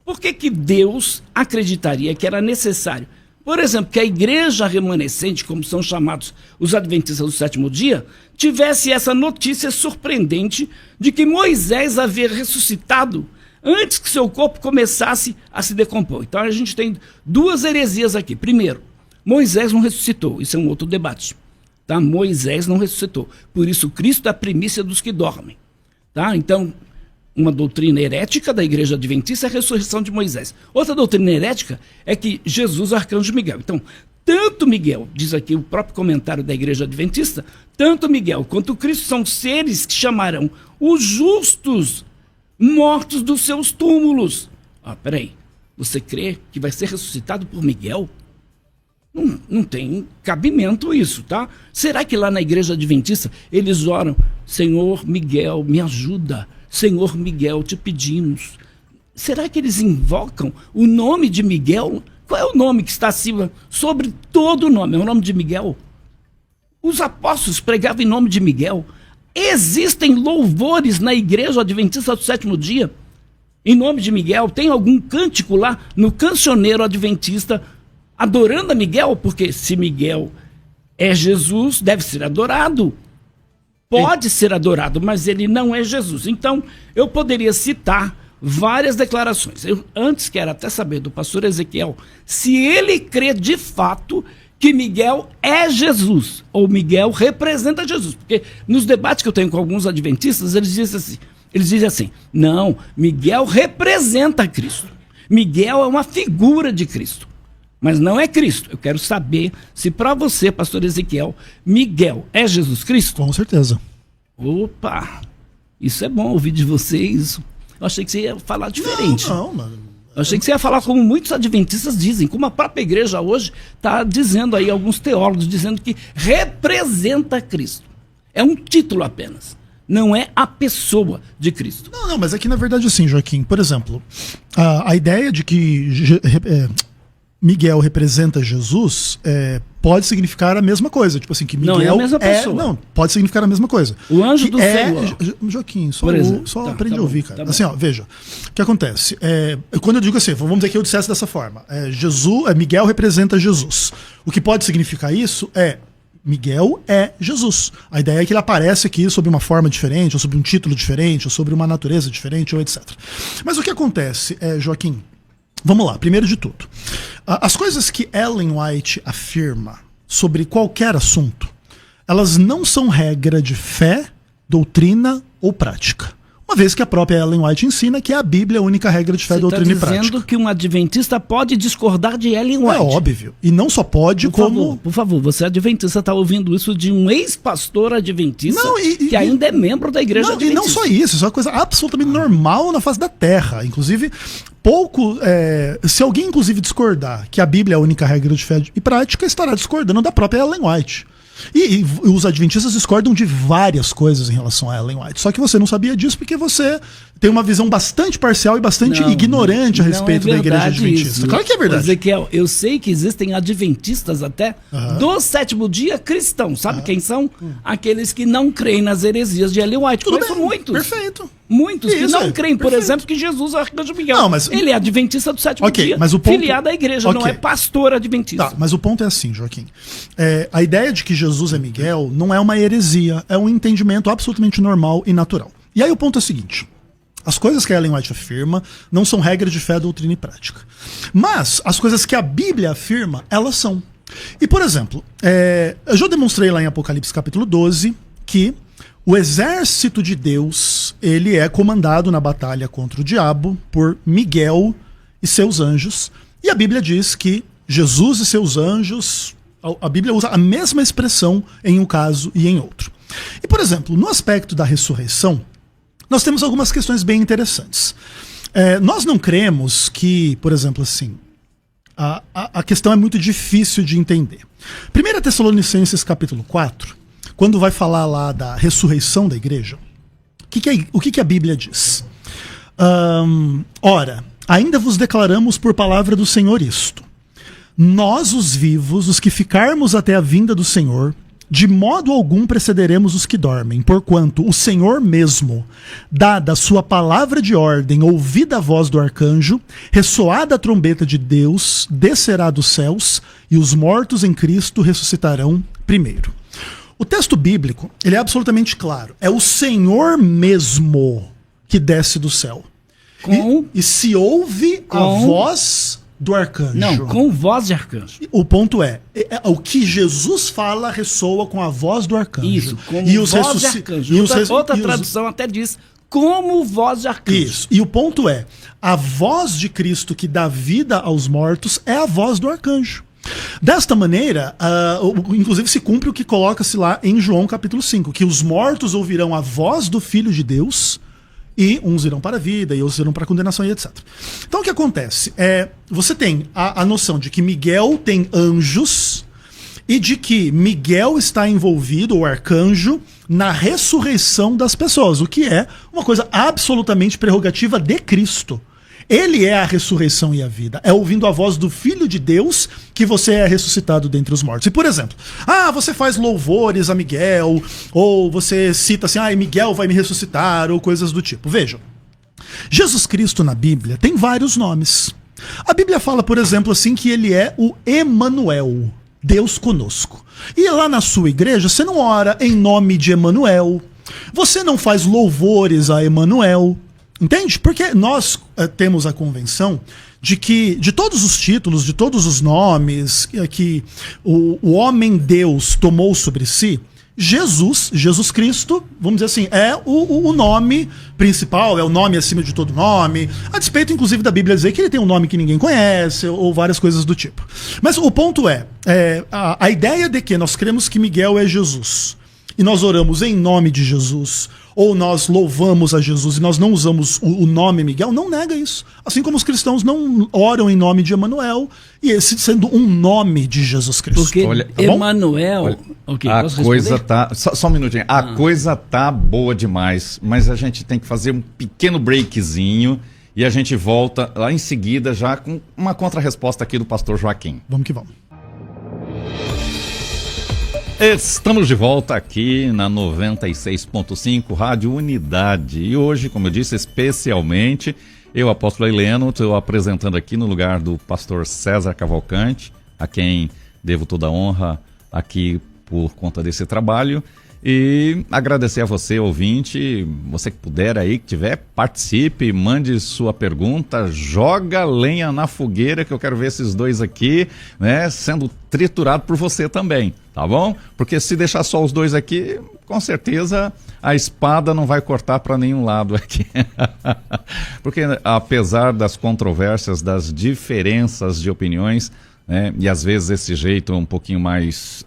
Por que Deus acreditaria que era necessário, por exemplo, que a igreja remanescente, como são chamados os adventistas do sétimo dia, tivesse essa notícia surpreendente de que Moisés havia ressuscitado antes que seu corpo começasse a se decompor? Então a gente tem 2 heresias aqui. Primeiro, Moisés não ressuscitou, isso é um outro debate. Tá? Moisés não ressuscitou. Por isso, Cristo é a primícia dos que dormem. Tá? Então, uma doutrina herética da igreja adventista é a ressurreição de Moisés. Outra doutrina herética é que Jesus é o arcanjo Miguel. Então, tanto Miguel, diz aqui o próprio comentário da igreja adventista, tanto Miguel quanto Cristo são seres que chamarão os justos mortos dos seus túmulos. Peraí, você crê que vai ser ressuscitado por Miguel? Não tem cabimento isso, tá? Será que lá na igreja adventista eles oram: Senhor Miguel, me ajuda, Senhor Miguel, te pedimos? Será que eles invocam o nome de Miguel? Qual é o nome que está acima, sobre todo o nome? É o nome de Miguel? Os apóstolos pregavam em nome de Miguel. Existem louvores na igreja adventista do sétimo dia em nome de Miguel? Tem algum cântico lá no cancioneiro adventista adorando a Miguel? Porque se Miguel é Jesus, deve ser adorado. Pode ser adorado, mas ele não é Jesus. Então, eu poderia citar várias declarações. Eu antes quero até saber do pastor Ezequiel se ele crê de fato que Miguel é Jesus, ou Miguel representa Jesus. Porque nos debates que eu tenho com alguns adventistas, eles dizem assim: não, Miguel representa Cristo. Miguel é uma figura de Cristo. mas não é Cristo. Eu quero saber se para você, pastor Ezequiel, Miguel é Jesus Cristo? Com certeza. Opa, isso é bom ouvir de vocês. Eu achei que você ia falar diferente. Não, mano. Eu achei que você ia falar como muitos adventistas dizem, como a própria igreja hoje está dizendo aí, alguns teólogos dizendo que representa Cristo. É um título apenas, não é a pessoa de Cristo. Não, mas é que na verdade assim, Joaquim, por exemplo, a ideia de que Miguel representa Jesus pode significar a mesma coisa. Tipo assim, que Miguel não é a mesma pessoa. Não, pode significar a mesma coisa. O anjo do Senhor. Joaquim, só Tá, aprende tá a ouvir, bom, cara. tá bom. Assim, ó, veja. O que acontece? Quando eu digo assim, vamos dizer que eu dissesse dessa forma. Miguel representa Jesus. O que pode significar isso Miguel é Jesus. A ideia é que ele aparece aqui sob uma forma diferente, ou sob um título diferente, ou sobre uma natureza diferente, ou etc. Mas o que acontece, Joaquim? Vamos lá, primeiro de tudo. As coisas que Ellen White afirma sobre qualquer assunto, elas não são regra de fé, doutrina ou prática. Uma vez que a própria Ellen White ensina que a Bíblia é a única regra de fé, doutrina e prática. Você está dizendo que um adventista pode discordar de Ellen White? É óbvio. E não só pode, Por favor, você adventista está ouvindo isso de um ex-pastor adventista que ainda é membro da igreja adventista. E não só isso é uma coisa absolutamente normal na face da Terra. Inclusive, se alguém inclusive discordar que a Bíblia é a única regra de fé e prática, estará discordando da própria Ellen White. E os adventistas discordam de várias coisas em relação a Ellen White. Só que você não sabia disso porque você tem uma visão bastante parcial e bastante ignorante a respeito da igreja adventista. Isso. Claro que é verdade. Ezequiel, eu sei que existem adventistas até do sétimo dia cristãos. Sabe quem são? Aqueles que não creem nas heresias de Ellen White. Tudo bem, muitos. Perfeito. Muitos que não creem, por perfeito. exemplo, que Jesus é o arcanjo Miguel. Não, mas... Ele é adventista do sétimo dia, mas o ponto... filiado à igreja, não é pastor adventista. Tá, mas o ponto é assim, Joaquim. A ideia de que Jesus é Miguel não é uma heresia, é um entendimento absolutamente normal e natural. E aí o ponto é o seguinte: as coisas que a Ellen White afirma não são regra de fé, doutrina e prática. Mas as coisas que a Bíblia afirma, elas são. E, por exemplo, eu já demonstrei lá em Apocalipse capítulo 12 que o exército de Deus, ele é comandado na batalha contra o diabo por Miguel e seus anjos. E a Bíblia diz que Jesus e seus anjos, a Bíblia usa a mesma expressão em um caso e em outro. E, por exemplo, no aspecto da ressurreição, nós temos algumas questões bem interessantes. Nós não cremos que, por exemplo, assim, a questão é muito difícil de entender. 1 Tessalonicenses capítulo 4, quando vai falar lá da ressurreição da igreja, o que a Bíblia diz? Ora, ainda vos declaramos por palavra do Senhor isto: nós, os vivos, os que ficarmos até a vinda do Senhor, de modo algum precederemos os que dormem, porquanto o Senhor mesmo, dada a sua palavra de ordem, ouvida a voz do arcanjo, ressoada a trombeta de Deus, descerá dos céus, e os mortos em Cristo ressuscitarão primeiro. O texto bíblico, ele é absolutamente claro. É o Senhor mesmo que desce do céu. E se ouve a voz do arcanjo. Não, com voz de arcanjo. O ponto o que Jesus fala ressoa com a voz do arcanjo. Isso, como voz de arcanjo. Outra tradução até diz como voz de arcanjo. Isso, e o ponto a voz de Cristo que dá vida aos mortos é a voz do arcanjo. Desta maneira, inclusive se cumpre o que coloca-se lá em João capítulo 5, que os mortos ouvirão a voz do Filho de Deus, e uns irão para a vida, e outros irão para a condenação, e etc. Então o que acontece? Você tem a noção de que Miguel tem anjos, e de que Miguel está envolvido, o arcanjo, na ressurreição das pessoas, o que é uma coisa absolutamente prerrogativa de Cristo. Ele é a ressurreição e a vida. É ouvindo a voz do Filho de Deus que você é ressuscitado dentre os mortos. E, por exemplo, você faz louvores a Miguel, ou você cita assim, Miguel vai me ressuscitar, ou coisas do tipo. Vejam, Jesus Cristo na Bíblia tem vários nomes. A Bíblia fala, por exemplo, assim, que ele é o Emanuel, Deus conosco. E lá na sua igreja, você não ora em nome de Emanuel, você não faz louvores a Emanuel. Entende? Porque nós temos a convenção de que, de todos os títulos, de todos os nomes que o homem Deus tomou sobre si, Jesus Cristo, vamos dizer assim, é o nome principal, é o nome acima de todo nome, a despeito inclusive da Bíblia dizer que ele tem um nome que ninguém conhece, ou várias coisas do tipo. Mas o ponto a ideia de que nós cremos que Miguel é Jesus, e nós oramos em nome de Jesus, ou nós louvamos a Jesus e nós não usamos o nome Miguel, não nega isso. Assim como os cristãos não oram em nome de Emanuel, e esse sendo um nome de Jesus Cristo. Porque tá Emanuel... Okay, a coisa tá... Só um minutinho. A coisa tá boa demais, mas a gente tem que fazer um pequeno breakzinho e a gente volta lá em seguida já com uma contra-resposta aqui do pastor Joaquim. Vamos que vamos. Estamos de volta aqui na 96.5 Rádio Unidade. E hoje, como eu disse, especialmente, eu, apóstolo Heleno, estou apresentando aqui no lugar do pastor César Cavalcante, a quem devo toda a honra aqui por conta desse trabalho. E agradecer a você, ouvinte, você que puder aí, que tiver, participe, mande sua pergunta, joga lenha na fogueira, que eu quero ver esses dois aqui, né, sendo triturado por você também, tá bom? Porque se deixar só os dois aqui, com certeza a espada não vai cortar para nenhum lado aqui. Porque apesar das controvérsias, das diferenças de opiniões, né, e às vezes esse jeito um pouquinho mais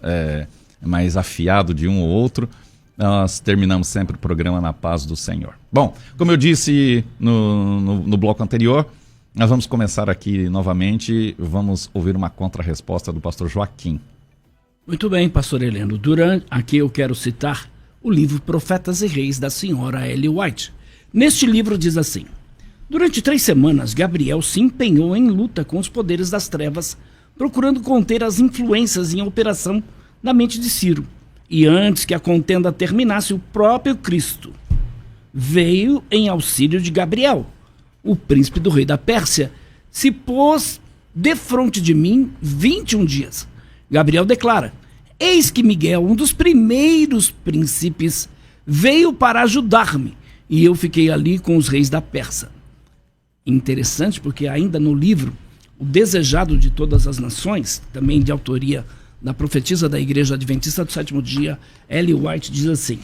afiado de um ou outro, nós terminamos sempre o programa na paz do Senhor. Bom, como eu disse no bloco anterior, nós vamos começar aqui novamente, vamos ouvir uma contra-resposta do pastor Joaquim. Muito bem, pastor Heleno. Aqui eu quero citar o livro Profetas e Reis, da senhora Ellen White. Neste livro diz assim: durante 3 semanas, Gabriel se empenhou em luta com os poderes das trevas, procurando conter as influências em operação na mente de Ciro. E antes que a contenda terminasse, o próprio Cristo veio em auxílio de Gabriel. O príncipe do rei da Pérsia se pôs defronte de mim 21 dias. Gabriel declara: eis que Miguel, um dos primeiros príncipes, veio para ajudar-me, e eu fiquei ali com os reis da Pérsia. Interessante, porque ainda no livro O Desejado de Todas as Nações, também de autoria da profetisa da Igreja Adventista do Sétimo Dia, Ellen White, diz assim: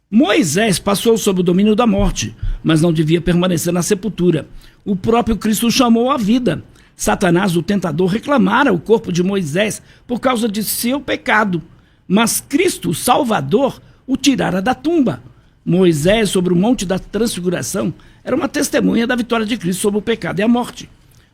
Moisés passou sob o domínio da morte, mas não devia permanecer na sepultura. O próprio Cristo o chamou à vida. Satanás, o tentador, reclamara o corpo de Moisés por causa de seu pecado, mas Cristo, o Salvador, o tirara da tumba. Moisés, sobre o monte da transfiguração, era uma testemunha da vitória de Cristo sobre o pecado e a morte.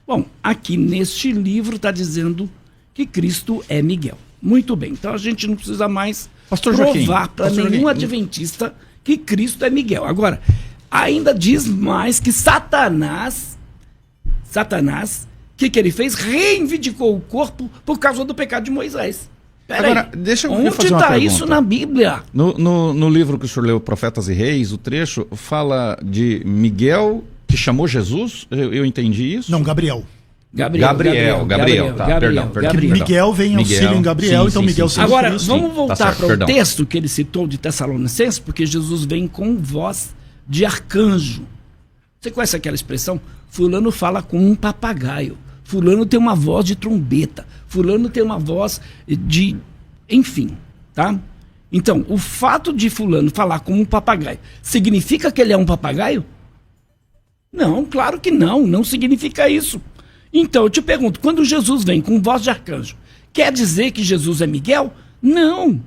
Bom, aqui neste livro está dizendo que Cristo é Miguel. Muito bem, então a gente não precisa mais provar para nenhum adventista que Cristo é Miguel. Agora, ainda diz mais que Satanás, o que ele fez? Reivindicou o corpo por causa do pecado de Moisés. Agora, deixa eu fazer uma pergunta. Onde está isso na Bíblia? No livro que o senhor leu, Profetas e Reis, o trecho fala de Miguel que chamou Jesus? Eu entendi isso? Não, Gabriel. Gabriel, perdão. Miguel vem em auxílio em Gabriel, sim, então sim, Miguel sim. Agora, vamos voltar para o texto que ele citou de Tessalonicenses, porque Jesus vem com voz de arcanjo. Você conhece aquela expressão? Fulano fala com um papagaio. Fulano tem uma voz de trombeta. Fulano tem uma voz de... Enfim, tá? Então, o fato de fulano falar como um papagaio significa que ele é um papagaio? Não, claro que não. Não significa isso. Então, eu te pergunto, quando Jesus vem com voz de arcanjo, quer dizer que Jesus é Miguel? Não.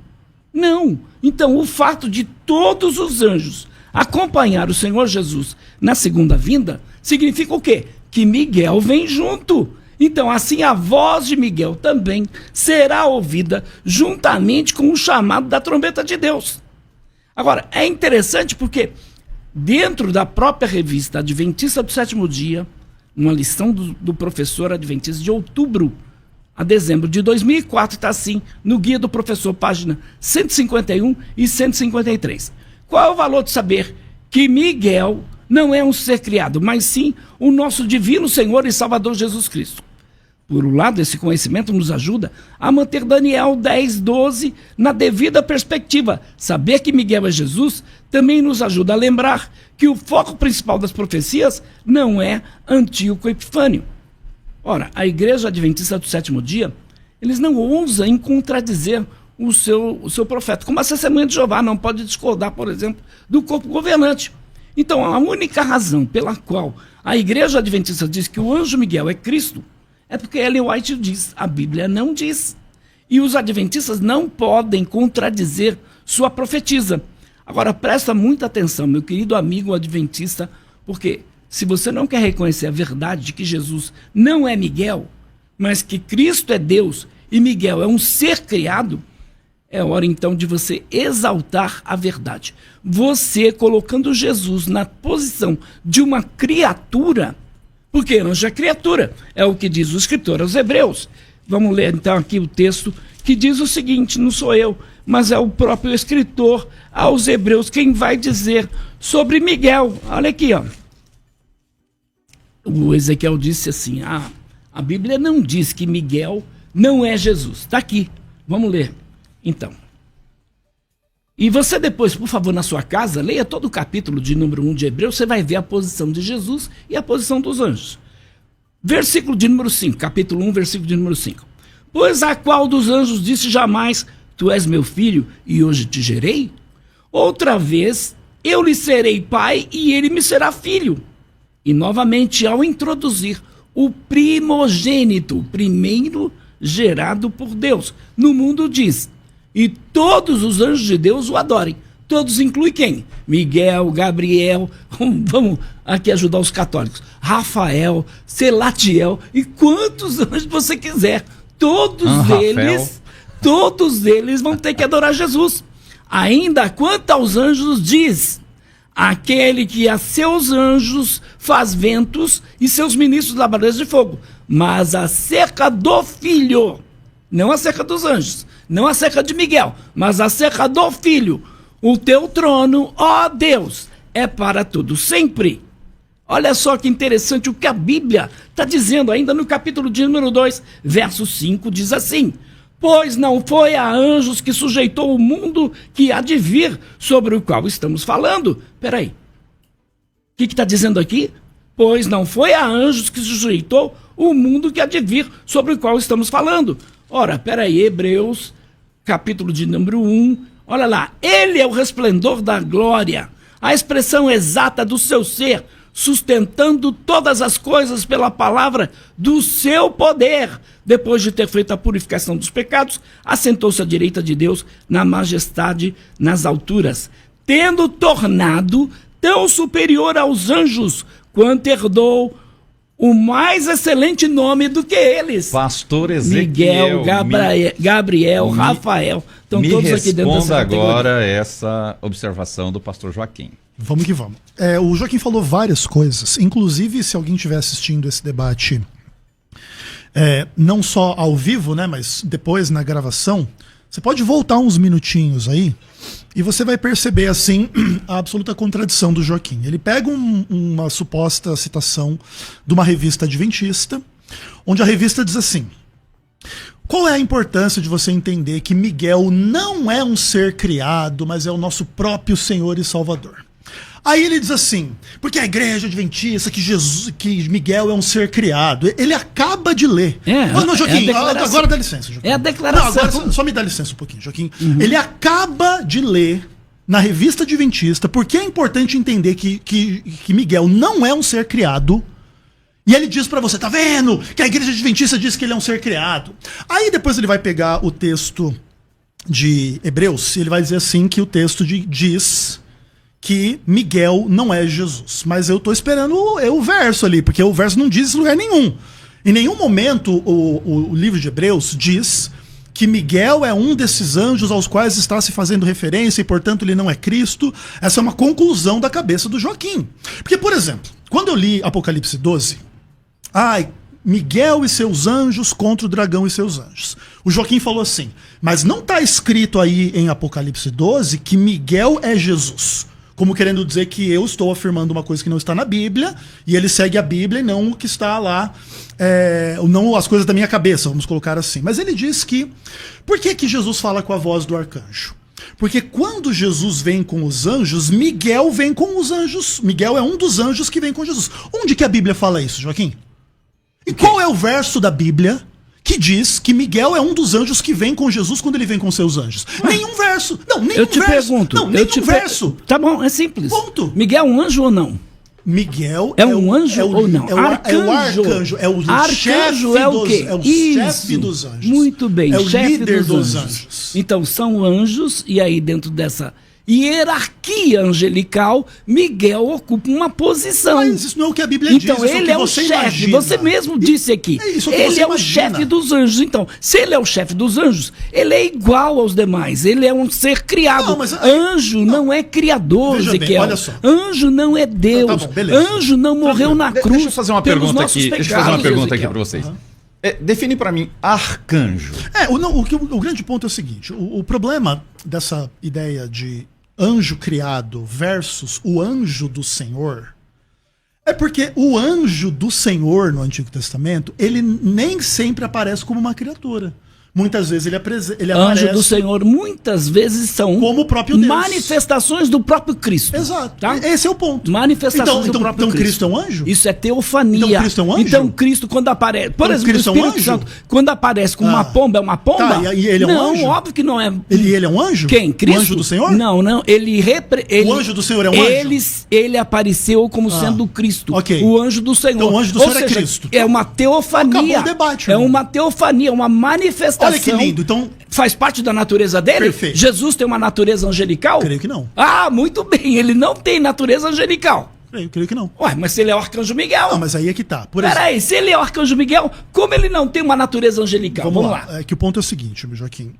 Então, o fato de todos os anjos acompanhar o Senhor Jesus na segunda vinda, significa o quê? Que Miguel vem junto. Então, assim, a voz de Miguel também será ouvida juntamente com o chamado da trombeta de Deus. Agora, é interessante porque dentro da própria revista Adventista do Sétimo Dia, uma lição do professor Adventista de outubro a dezembro de 2004, está assim, no Guia do Professor, página 151 e 153. Qual é o valor de saber que Miguel não é um ser criado, mas sim o nosso divino Senhor e Salvador Jesus Cristo? Por um lado, esse conhecimento nos ajuda a manter Daniel 10:12 na devida perspectiva. Saber que Miguel é Jesus também nos ajuda a lembrar que o foco principal das profecias não é Antíoco Epifânio. Ora, a Igreja Adventista do Sétimo Dia, eles não ousam em contradizer o seu profeta. Como a testemunha de Jeová não pode discordar, por exemplo, do corpo governante. Então, a única razão pela qual a Igreja Adventista diz que o anjo Miguel é Cristo é porque Ellen White diz, a Bíblia não diz. E os adventistas não podem contradizer sua profetisa. Agora, presta muita atenção, meu querido amigo adventista, porque se você não quer reconhecer a verdade de que Jesus não é Miguel, mas que Cristo é Deus e Miguel é um ser criado, é hora então de você exaltar a verdade. Você colocando Jesus na posição de uma criatura, porque anjo é criatura, é o que diz o escritor aos Hebreus. Vamos ler então aqui o texto que diz o seguinte, não sou eu, mas é o próprio escritor aos Hebreus quem vai dizer sobre Miguel. Olha aqui, ó. O Ezequiel disse assim, a Bíblia não diz que Miguel não é Jesus. Está aqui, vamos ler. Então, e você depois, por favor, na sua casa, leia todo o capítulo de número 1 de Hebreus, você vai ver a posição de Jesus e a posição dos anjos. Versículo de número 5, capítulo 1, versículo de número 5. Pois a qual dos anjos disse jamais, tu és meu filho e hoje te gerei? Outra vez, eu lhe serei pai e ele me será filho. E novamente, ao introduzir o primogênito, o primeiro gerado por Deus, no mundo diz, e todos os anjos de Deus o adorem. Todos incluem quem? Miguel, Gabriel, vamos aqui ajudar os católicos, Rafael, Selatiel e quantos anjos você quiser. Todos eles vão ter que adorar Jesus. Ainda quanto aos anjos diz, aquele que a seus anjos faz ventos e seus ministros labaredas de fogo. Mas acerca do Filho, não acerca dos anjos, não acerca de Miguel, mas acerca do Filho, o teu trono, ó Deus, é para tudo sempre. Olha só que interessante o que a Bíblia está dizendo ainda no capítulo de número 2, verso 5, diz assim, pois não foi a anjos que sujeitou o mundo que há de vir, sobre o qual estamos falando. Peraí, o que está dizendo aqui? Pois não foi a anjos que sujeitou o mundo que há de vir, sobre o qual estamos falando. Ora, peraí, Hebreus, capítulo de número 1, olha lá, ele é o resplendor da glória, a expressão exata do seu ser, sustentando todas as coisas pela palavra do seu poder. Depois de ter feito a purificação dos pecados, assentou-se à direita de Deus na majestade nas alturas, tendo tornado tão superior aos anjos, quanto herdou o mais excelente nome do que eles. Pastor Ezequiel. Miguel, Gabriel, Rafael, estão todos aqui dentro dessa categoria. Agora essa observação do pastor Joaquim. Vamos que vamos. O Joaquim falou várias coisas, inclusive se alguém estiver assistindo esse debate, não só ao vivo, né, mas depois na gravação, você pode voltar uns minutinhos aí e você vai perceber assim a absoluta contradição do Joaquim. Ele pega uma suposta citação de uma revista adventista, onde a revista diz assim: qual é a importância de você entender que Miguel não é um ser criado, mas é o nosso próprio Senhor e Salvador? Aí ele diz assim, porque a igreja adventista, que Miguel é um ser criado. Ele acaba de ler. Não, Joaquim, agora dá licença, Joaquim. É a declaração. Não, agora só me dá licença um pouquinho, Joaquim. Ele acaba de ler na revista adventista porque é importante entender que Miguel não é um ser criado. E ele diz pra você, tá vendo? Que a igreja adventista diz que ele é um ser criado. Aí depois ele vai pegar o texto de Hebreus e ele vai dizer assim que o texto diz que Miguel não é Jesus. Mas eu tô esperando o verso ali, porque o verso não diz isso em lugar nenhum. Em nenhum momento o livro de Hebreus diz que Miguel é um desses anjos aos quais está se fazendo referência e, portanto, ele não é Cristo. Essa é uma conclusão da cabeça do Joaquim. Porque, por exemplo, quando eu li Apocalipse 12, Miguel e seus anjos contra o dragão e seus anjos. O Joaquim falou assim, mas não está escrito aí em Apocalipse 12 que Miguel é Jesus. Como querendo dizer que eu estou afirmando uma coisa que não está na Bíblia, e ele segue a Bíblia e não o que está lá, não as coisas da minha cabeça, vamos colocar assim. Mas ele diz que, por que Jesus fala com a voz do arcanjo? Porque quando Jesus vem com os anjos, Miguel vem com os anjos. Miguel é um dos anjos que vem com Jesus. Onde que a Bíblia fala isso, Joaquim? E qual é o verso da Bíblia que diz que Miguel é um dos anjos que vem com Jesus quando ele vem com seus anjos. Nenhum verso. Não, nenhum Eu te verso. pergunto. Não, nenhum verso. Tá bom, é simples. Ponto. Miguel é um anjo ou não? Miguel é um anjo ou não? É o arcanjo. É o chefe é o quê? É o chefe dos anjos. Muito bem, é o chefe líder dos anjos. Então, são anjos, e aí dentro dessa hierarquia angelical, Miguel ocupa uma posição. Mas isso não é o que a Bíblia diz. Então, ele é o chefe. Você mesmo disse aqui. Ele é o chefe dos anjos. Então, se ele é o chefe dos anjos, ele é igual aos demais. Ele é um ser criado. Anjo não é criador, Veja Ezequiel. bem, olha só. Anjo não é Deus. Tá bom, beleza. Anjo não morreu na cruz. Deixa eu fazer uma pergunta aqui. Deixa eu fazer uma pergunta aqui para vocês. Define para mim arcanjo. O grande ponto é o seguinte: o problema dessa ideia de anjo criado versus o anjo do Senhor é porque o anjo do Senhor no Antigo Testamento, ele nem sempre aparece como uma criatura. Muitas vezes ele aparece. Anjo do Senhor, muitas vezes são como o próprio Deus. Manifestações do próprio Cristo. Exato. Tá? Esse é o ponto. Manifestações do próprio Cristo é um anjo? Isso é teofania. Então Cristo é um anjo? Então Cristo, quando aparece. Por exemplo, Cristo o Espírito Santo, quando aparece com uma pomba, é uma pomba? Tá, e ele é um anjo? Não, óbvio que não é. Ele é um anjo? Quem? Cristo? O anjo do Senhor? Não. O anjo do Senhor é um anjo? Ele apareceu como sendo Cristo. Ok. O anjo do Senhor. Então o anjo do Senhor é Cristo. É uma teofania. Acabou o debate, é irmão. uma teofania, uma manifestação. Olha que lindo. Então, faz parte da natureza dele? Perfeito. Jesus tem uma natureza angelical? Creio que não. Ah, muito bem. Ele não tem natureza angelical. Creio que não. Ué, mas se ele é o arcanjo Miguel... Não, mas aí é que tá. Peraí, se ele é o arcanjo Miguel, como ele não tem uma natureza angelical? Vamos lá. É que o ponto é o seguinte, Joaquim.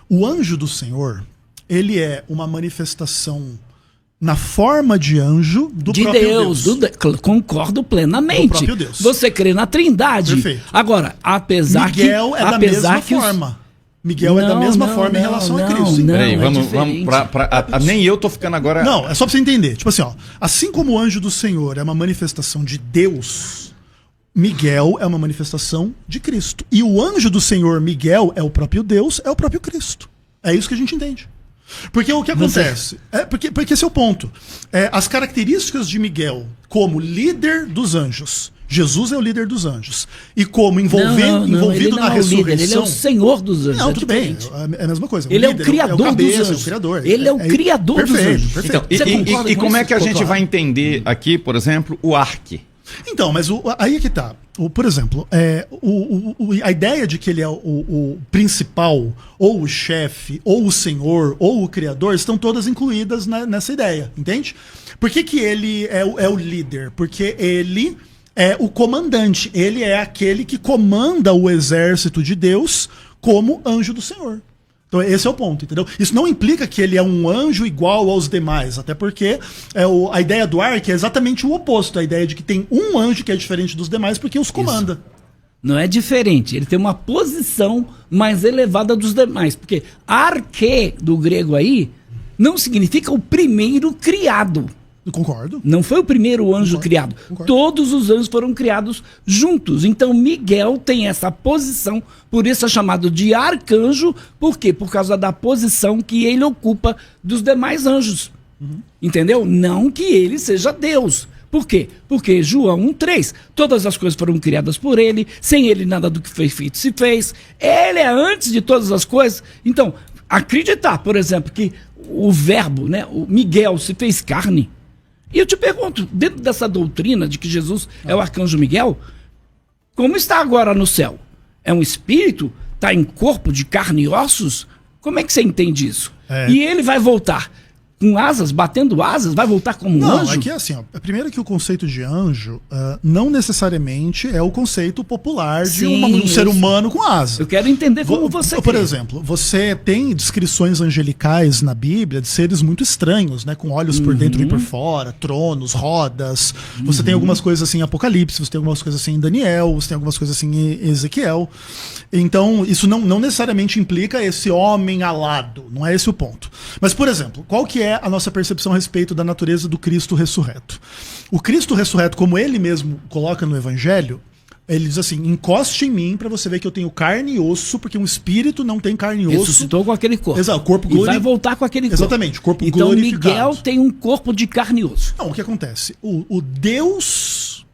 O anjo do Senhor, ele é uma manifestação na forma de anjo do próprio Deus. Concordo plenamente. Do próprio Deus. Você crê na Trindade. Perfeito. Agora, apesar Miguel que... é da mesma forma. Miguel é da mesma forma em relação a Cristo. Peraí, vamos nem eu tô ficando agora... Não, é só pra você entender. Tipo assim, ó, assim como o anjo do Senhor é uma manifestação de Deus, Miguel é uma manifestação de Cristo. E o anjo do Senhor, Miguel, é o próprio Deus, é o próprio Cristo. É isso que a gente entende. Porque o que acontece? Porque esse é o ponto. As características de Miguel como líder dos anjos. Jesus é o líder dos anjos. E como envolvido na ressurreição... Ele é o Senhor dos anjos. Não, tudo bem. É a mesma coisa. Ele é o criador dos anjos. É o criador. Ele é o criador dos anjos. Perfeito. Então, e como é que a gente vai entender aqui, por exemplo, o arque? Então, mas aí é que tá. Por exemplo, a ideia de que ele é o principal, ou o chefe, ou o senhor, ou o criador, estão todas incluídas nessa ideia, entende? Por que ele é o líder? Porque ele é o comandante, ele é aquele que comanda o exército de Deus como anjo do Senhor. Então esse é o ponto, entendeu? Isso não implica que ele é um anjo igual aos demais, até porque a ideia do arque é exatamente o oposto, a ideia de que tem um anjo que é diferente dos demais porque os comanda. Isso. Não é diferente, ele tem uma posição mais elevada dos demais, porque arque do grego aí não significa o primeiro criado. Concordo. Não foi o primeiro anjo criado. Concordo. Todos os anjos foram criados juntos. Então Miguel tem essa posição, por isso é chamado de arcanjo. Por quê? Por causa da posição que ele ocupa dos demais anjos. Entendeu? Não que ele seja Deus. Por quê? Porque João 1,3, todas as coisas foram criadas por ele, sem ele nada do que foi feito se fez. Ele é antes de todas as coisas. Então, acreditar, por exemplo, que o verbo, né, o Miguel se fez carne. E eu te pergunto, dentro dessa doutrina de que Jesus é o arcanjo Miguel, como está agora no céu? É um espírito? Está em corpo de carne e ossos? Como é que você entende isso? E ele vai voltar com asas, batendo asas, vai voltar como um anjo? Não, é que assim, ó, primeiro que o conceito de anjo não necessariamente é o conceito popular de um ser humano com asas. Eu quero entender como você Por exemplo, você tem descrições angelicais na Bíblia de seres muito estranhos, né, com olhos por dentro e por fora, tronos, rodas. Você tem algumas coisas assim em Apocalipse, você tem algumas coisas assim em Daniel, você tem algumas coisas assim em Ezequiel. Então, isso não necessariamente implica esse homem alado, não é esse o ponto. Mas, por exemplo, qual que é a nossa percepção a respeito da natureza do Cristo ressurreto? O Cristo ressurreto, como ele mesmo coloca no Evangelho, ele diz assim: encoste em mim para você ver que eu tenho carne e osso, porque um espírito não tem carne e osso. Ressuscitou com aquele corpo. Exato, o corpo e vai voltar com aquele corpo. Exatamente, corpo então, glorificado. Então Miguel tem um corpo de carne e osso. Não, o que acontece? O Deus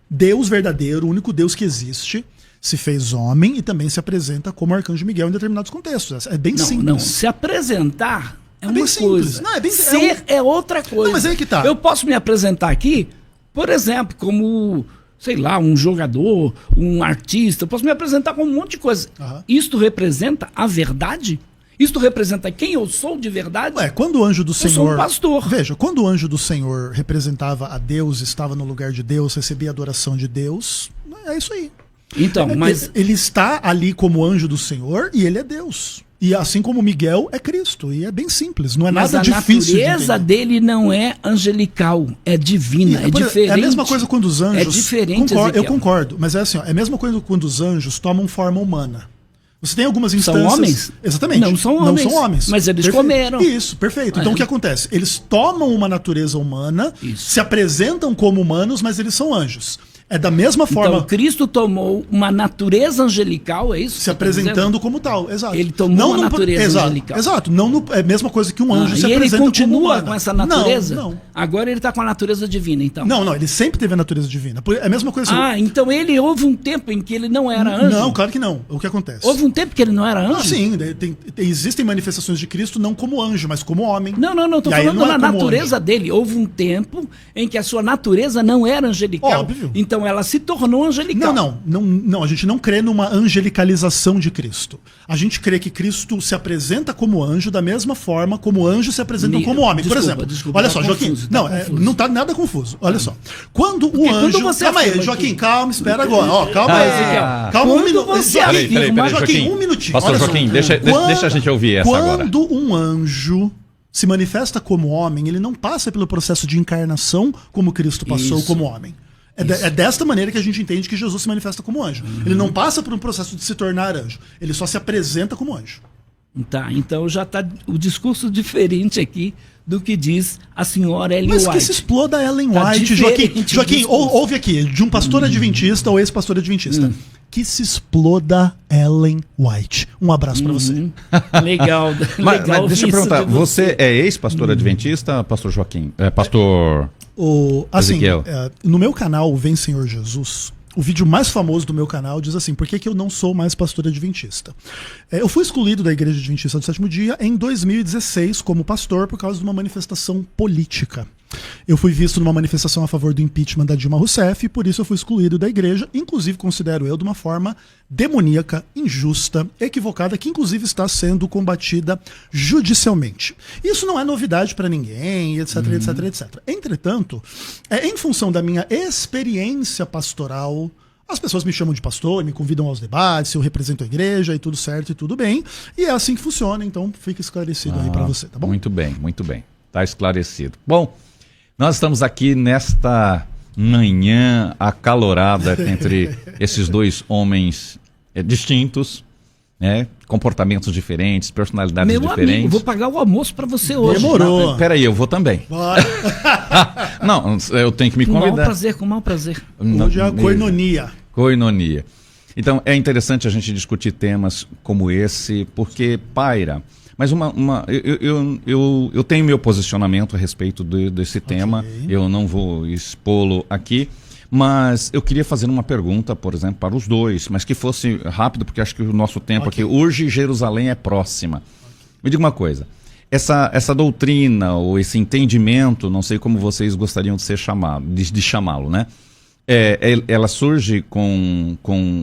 verdadeiro, o único Deus que existe, se fez homem e também se apresenta como arcanjo Miguel em determinados contextos. É bem simples. Não, se apresentar é bem uma simples. coisa. Não, é bem- Ser é outra coisa. Não, mas aí que tá. Eu posso me apresentar aqui, por exemplo, como, sei lá, um jogador, um artista. Eu posso me apresentar como um monte de coisa. Aham. Isto representa a verdade? Isto representa quem eu sou de verdade? Ué, quando o anjo do Senhor... sou um pastor. Veja, quando o anjo do Senhor representava a Deus, estava no lugar de Deus, recebia a adoração de Deus, é isso aí. Então, mas... Ele está ali como anjo do Senhor e ele é Deus. E assim como Miguel é Cristo. E é bem simples, não é Mas nada a difícil de natureza entender. dele não é angelical, é divina, é Por exemplo, diferente. É a mesma coisa quando os anjos... É diferente, eu Ezequiel. concordo, mas é assim, ó, é a mesma coisa quando os anjos tomam forma humana. Você tem algumas instâncias... São homens? Exatamente. Não são homens. Não são homens. Mas eles comeram. Isso, perfeito. Então o que acontece? Eles tomam uma natureza humana, Isso. se apresentam como humanos, mas eles são anjos. É da mesma forma... Então, Cristo tomou uma natureza angelical, é isso? que se você tá dizendo? apresentando como tal, exato. Ele tomou a natureza exato, angelical. Exato, é a mesma coisa que um anjo se E ele apresenta como continua humano. com essa natureza? Não. Agora ele está com a natureza divina, então. Não, ele sempre teve a natureza divina. É a mesma coisa... Então houve um tempo em que ele não era anjo? Não, claro que não. O que acontece? Houve um tempo que ele não era anjo? Sim, existem manifestações de Cristo não como anjo, mas como homem. Não, estou E aí falando não é da como natureza dele. Houve um tempo em que a sua natureza não era angelical. Óbvio. Então ela se tornou angelical. Não, a gente não crê numa angelicalização de Cristo. A gente crê que Cristo se apresenta como anjo da mesma forma como anjos se apresentam como homem. Por exemplo, olha só, Joaquim, não tá nada confuso. Olha só. Quando o anjo... Calma aí, Joaquim, calma, espera agora. Ó, calma aí. Ezequiel. Calma um Quando minuto. você Peraí, afirma- Joaquim. Um minutinho. Pastor olha só. Joaquim, deixa a gente ouvir essa agora. Quando um anjo se manifesta como homem, ele não passa pelo processo de encarnação como Cristo passou Isso. como homem. É desta maneira que a gente entende que Jesus se manifesta como anjo. Ele não passa por um processo de se tornar anjo. Ele só se apresenta como anjo. Tá, então já está o discurso diferente aqui do que diz a senhora Ellen Mas White. que se exploda Ellen Tá White, diferente Joaquim, o discurso. ouve aqui, de um pastor adventista ou ex-pastor adventista. Que se exploda Ellen White. Um abraço pra você. Legal. Mas legal deixa eu isso perguntar, de você é ex-pastor adventista, pastor Joaquim? Pastor... Assim, Ezequiel. no meu canal, o Vem Senhor Jesus, o vídeo mais famoso do meu canal diz assim: por que eu não sou mais pastor adventista? Eu fui excluído da Igreja Adventista do Sétimo Dia em 2016 como pastor por causa de uma manifestação política. Eu fui visto numa manifestação a favor do impeachment da Dilma Rousseff e por isso eu fui excluído da igreja. Inclusive considero eu de uma forma demoníaca, injusta, equivocada, que inclusive está sendo combatida judicialmente. Isso não é novidade para ninguém, etc, etc, etc. Entretanto, em função da minha experiência pastoral, as pessoas me chamam de pastor, me convidam aos debates, eu represento a igreja e tudo certo e tudo bem. E é assim que funciona, então fica esclarecido aí para você, tá bom? Muito bem, muito bem. Tá esclarecido. Bom, nós estamos aqui nesta manhã acalorada entre esses dois homens distintos, né? Comportamentos diferentes, personalidades Meu diferentes. amigo, vou pagar o almoço para você hoje. Demorou. Peraí, eu vou também. Bora. Não, eu tenho que me Com o maior convidar. prazer, com o maior prazer. Hoje é a coinonia. Coinonia. Então, é interessante a gente discutir temas como esse, porque paira. Mas eu tenho meu posicionamento a respeito desse tema, eu não vou expô-lo aqui, mas eu queria fazer uma pergunta, por exemplo, para os dois, mas que fosse rápido, porque acho que o nosso tempo aqui, hoje Jerusalém é próxima. Me diga uma coisa, essa doutrina ou esse entendimento, não sei como vocês gostariam de ser de chamá-lo, né? Ela surge com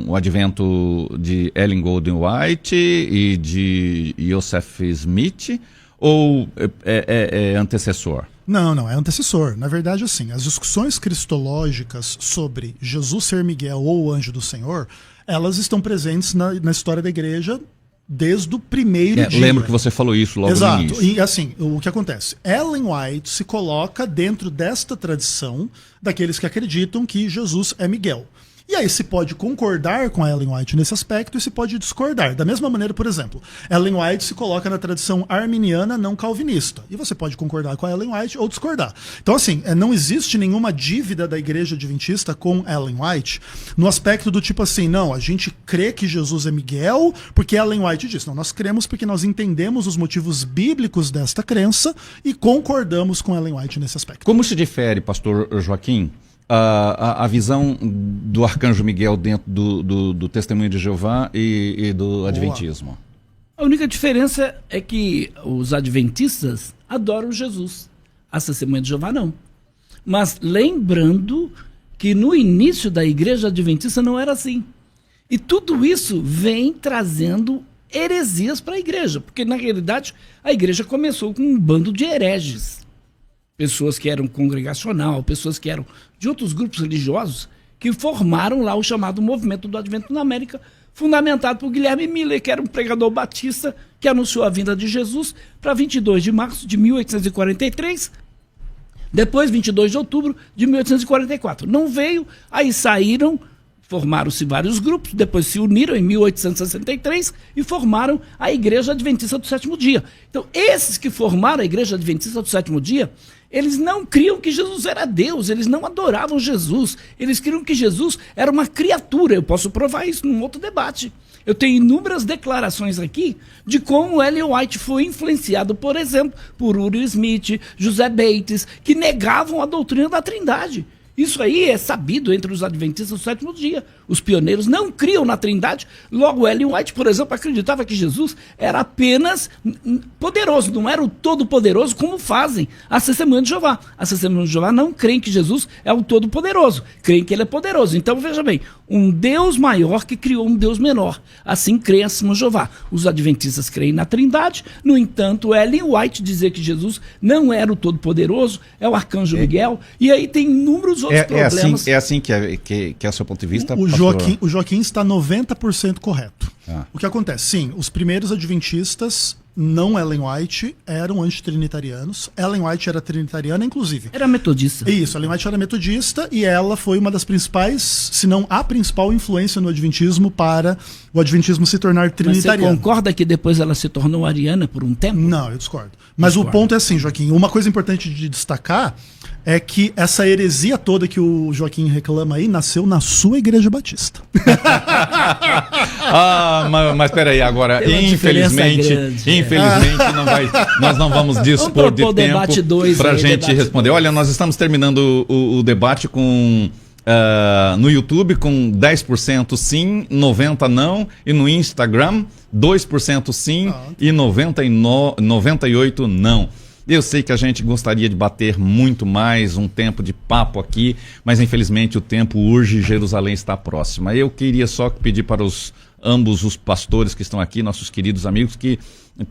o advento de Ellen Golden White e de Joseph Smith ou é antecessor? Não, é antecessor. Na verdade, assim, as discussões cristológicas sobre Jesus ser Miguel ou o anjo do Senhor, elas estão presentes na história da igreja desde o primeiro dia. Lembro que você falou isso logo no início. E assim, o que acontece? Ellen White se coloca dentro desta tradição daqueles que acreditam que Jesus é Miguel. E aí se pode concordar com a Ellen White nesse aspecto e se pode discordar. Da mesma maneira, por exemplo, Ellen White se coloca na tradição arminiana não calvinista. E você pode concordar com a Ellen White ou discordar. Então assim, não existe nenhuma dívida da igreja adventista com Ellen White no aspecto do tipo assim, não, a gente crê que Jesus é Miguel porque Ellen White diz. Não, nós cremos porque nós entendemos os motivos bíblicos desta crença e concordamos com Ellen White nesse aspecto. Como se difere, pastor Joaquim, a visão do Arcanjo Miguel dentro do Testemunho de Jeová e do Adventismo? A única diferença é que os adventistas adoram Jesus. As Testemunhas de Jeová não. Mas lembrando que no início da igreja adventista não era assim. E tudo isso vem trazendo heresias para a igreja, porque na realidade a igreja começou com um bando de hereges. Pessoas que eram congregacional, pessoas que eram de outros grupos religiosos, que formaram lá o chamado Movimento do Advento na América, fundamentado por Guilherme Miller, que era um pregador batista, que anunciou a vinda de Jesus para 22 de março de 1843, depois 22 de outubro de 1844. Não veio, aí saíram, formaram-se vários grupos, depois se uniram em 1863 e formaram a Igreja Adventista do Sétimo Dia. Então, esses que formaram a Igreja Adventista do Sétimo Dia, eles não criam que Jesus era Deus, eles não adoravam Jesus, eles criam que Jesus era uma criatura. Eu posso provar isso num outro debate. Eu tenho inúmeras declarações aqui de como Ellen White foi influenciado, por exemplo, por Uri Smith, José Bates, que negavam a doutrina da Trindade. Isso aí é sabido entre os adventistas do sétimo dia. Os pioneiros não criam na Trindade. Logo, Ellen White, por exemplo, acreditava que Jesus era apenas poderoso, não era o todo-poderoso como fazem as Testemunhas de Jeová. As Testemunhas de Jeová não creem que Jesus é o todo-poderoso, creem que ele é poderoso. Então, veja bem, um Deus maior que criou um Deus menor. Assim creem as Testemunhas de Jeová. Os adventistas creem na Trindade. No entanto, Ellen White dizia que Jesus não era o todo-poderoso, é o Arcanjo Miguel, e aí tem inúmeros outros problemas. É assim que é o seu ponto de vista? O Joaquim está 90% correto. O que acontece? Sim, os primeiros adventistas, não Ellen White, eram antitrinitarianos. Ellen White era trinitariana, inclusive. Era metodista. Isso, Ellen White era metodista e ela foi uma das principais, se não a principal influência no adventismo para o adventismo se tornar trinitariano. Mas você concorda que depois ela se tornou ariana por um tempo? Não, eu discordo. Mas o ponto é assim, Joaquim, uma coisa importante de destacar é que essa heresia toda que o Joaquim reclama aí nasceu na sua igreja batista. Mas peraí, agora, infelizmente nós não vamos dispor de tempo para a gente responder. Olha, nós estamos terminando o debate com... no YouTube com 10% sim, 90% não, e no Instagram 2% sim e 98% não. Eu sei que a gente gostaria de bater muito mais, um tempo de papo aqui, mas infelizmente o tempo urge e Jerusalém está próxima. Eu queria só pedir para ambos os pastores que estão aqui, nossos queridos amigos, que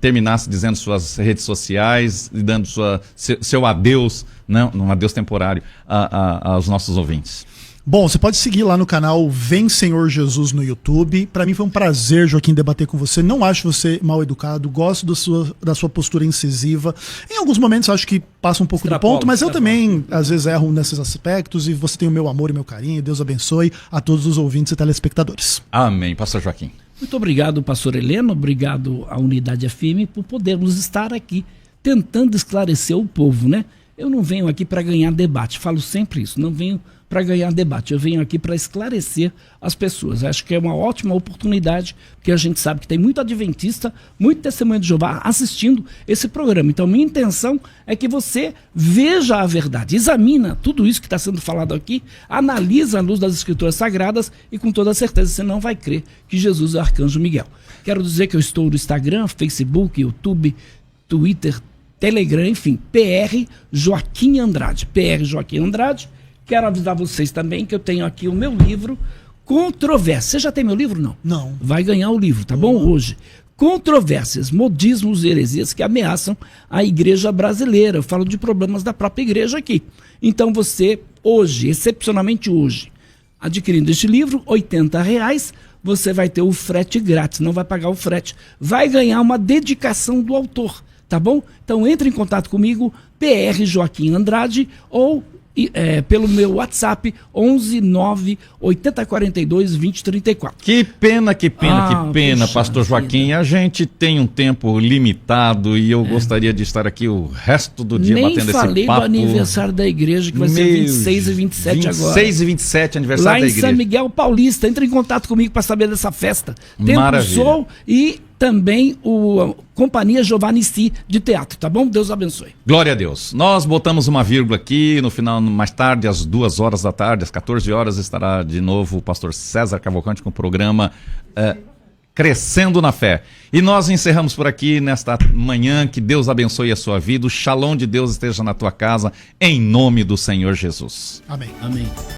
terminassem dizendo suas redes sociais e dando seu adeus, não adeus temporário, aos nossos ouvintes. Bom, você pode seguir lá no canal Vem Senhor Jesus no YouTube. Para mim foi um prazer, Joaquim, debater com você. Não acho você mal educado, gosto da sua postura incisiva. Em alguns momentos acho que passa um pouco do ponto, mas eu também às vezes erro nesses aspectos e você tem o meu amor e meu carinho. Deus abençoe a todos os ouvintes e telespectadores. Amém. Pastor Joaquim. Muito obrigado, pastor Heleno, obrigado à Unidade FM por podermos estar aqui tentando esclarecer o povo, né? Eu não venho aqui para ganhar debate, falo sempre isso, não venho para ganhar debate, eu venho aqui para esclarecer as pessoas. Acho que é uma ótima oportunidade, porque a gente sabe que tem muito adventista, muito testemunho de Jeová assistindo esse programa. Então, minha intenção é que você veja a verdade, examina tudo isso que está sendo falado aqui, analisa à luz das Escrituras Sagradas e com toda certeza você não vai crer que Jesus é o Arcanjo Miguel. Quero dizer que eu estou no Instagram, Facebook, YouTube, Twitter, Telegram, enfim, PR Joaquim Andrade. PR Joaquim Andrade. Quero avisar vocês também que eu tenho aqui o meu livro, Controvérsias. Você já tem meu livro? Não. Não. Vai ganhar o livro, tá bom? Hoje. Controvérsias, modismos e heresias que ameaçam a igreja brasileira. Eu falo de problemas da própria igreja aqui. Então você, hoje, excepcionalmente hoje, adquirindo este livro, R$80, você vai ter o frete grátis, não vai pagar o frete. Vai ganhar uma dedicação do autor, tá bom? Então entre em contato comigo, PR Joaquim Andrade, ou pelo meu WhatsApp 11980422034. Que pena, pastor Joaquim. A gente tem um tempo limitado e eu gostaria de estar aqui o resto do dia batendo esse papo. Nem falei do aniversário da igreja, que vai ser 26 e 27 agora. 26 e 27 aniversário da igreja. Lá em São Miguel Paulista. Entre em contato comigo para saber dessa festa. Maravilha. Tempo Sol e também o Companhia Giovannici de teatro, tá bom? Deus abençoe. Glória a Deus. Nós botamos uma vírgula aqui, no final, mais tarde, às 2 horas da tarde, às 14 horas, estará de novo o pastor César Cavalcante com o programa Crescendo na Fé. E nós encerramos por aqui nesta manhã. Que Deus abençoe a sua vida, o shalom de Deus esteja na tua casa, em nome do Senhor Jesus. Amém. Amém.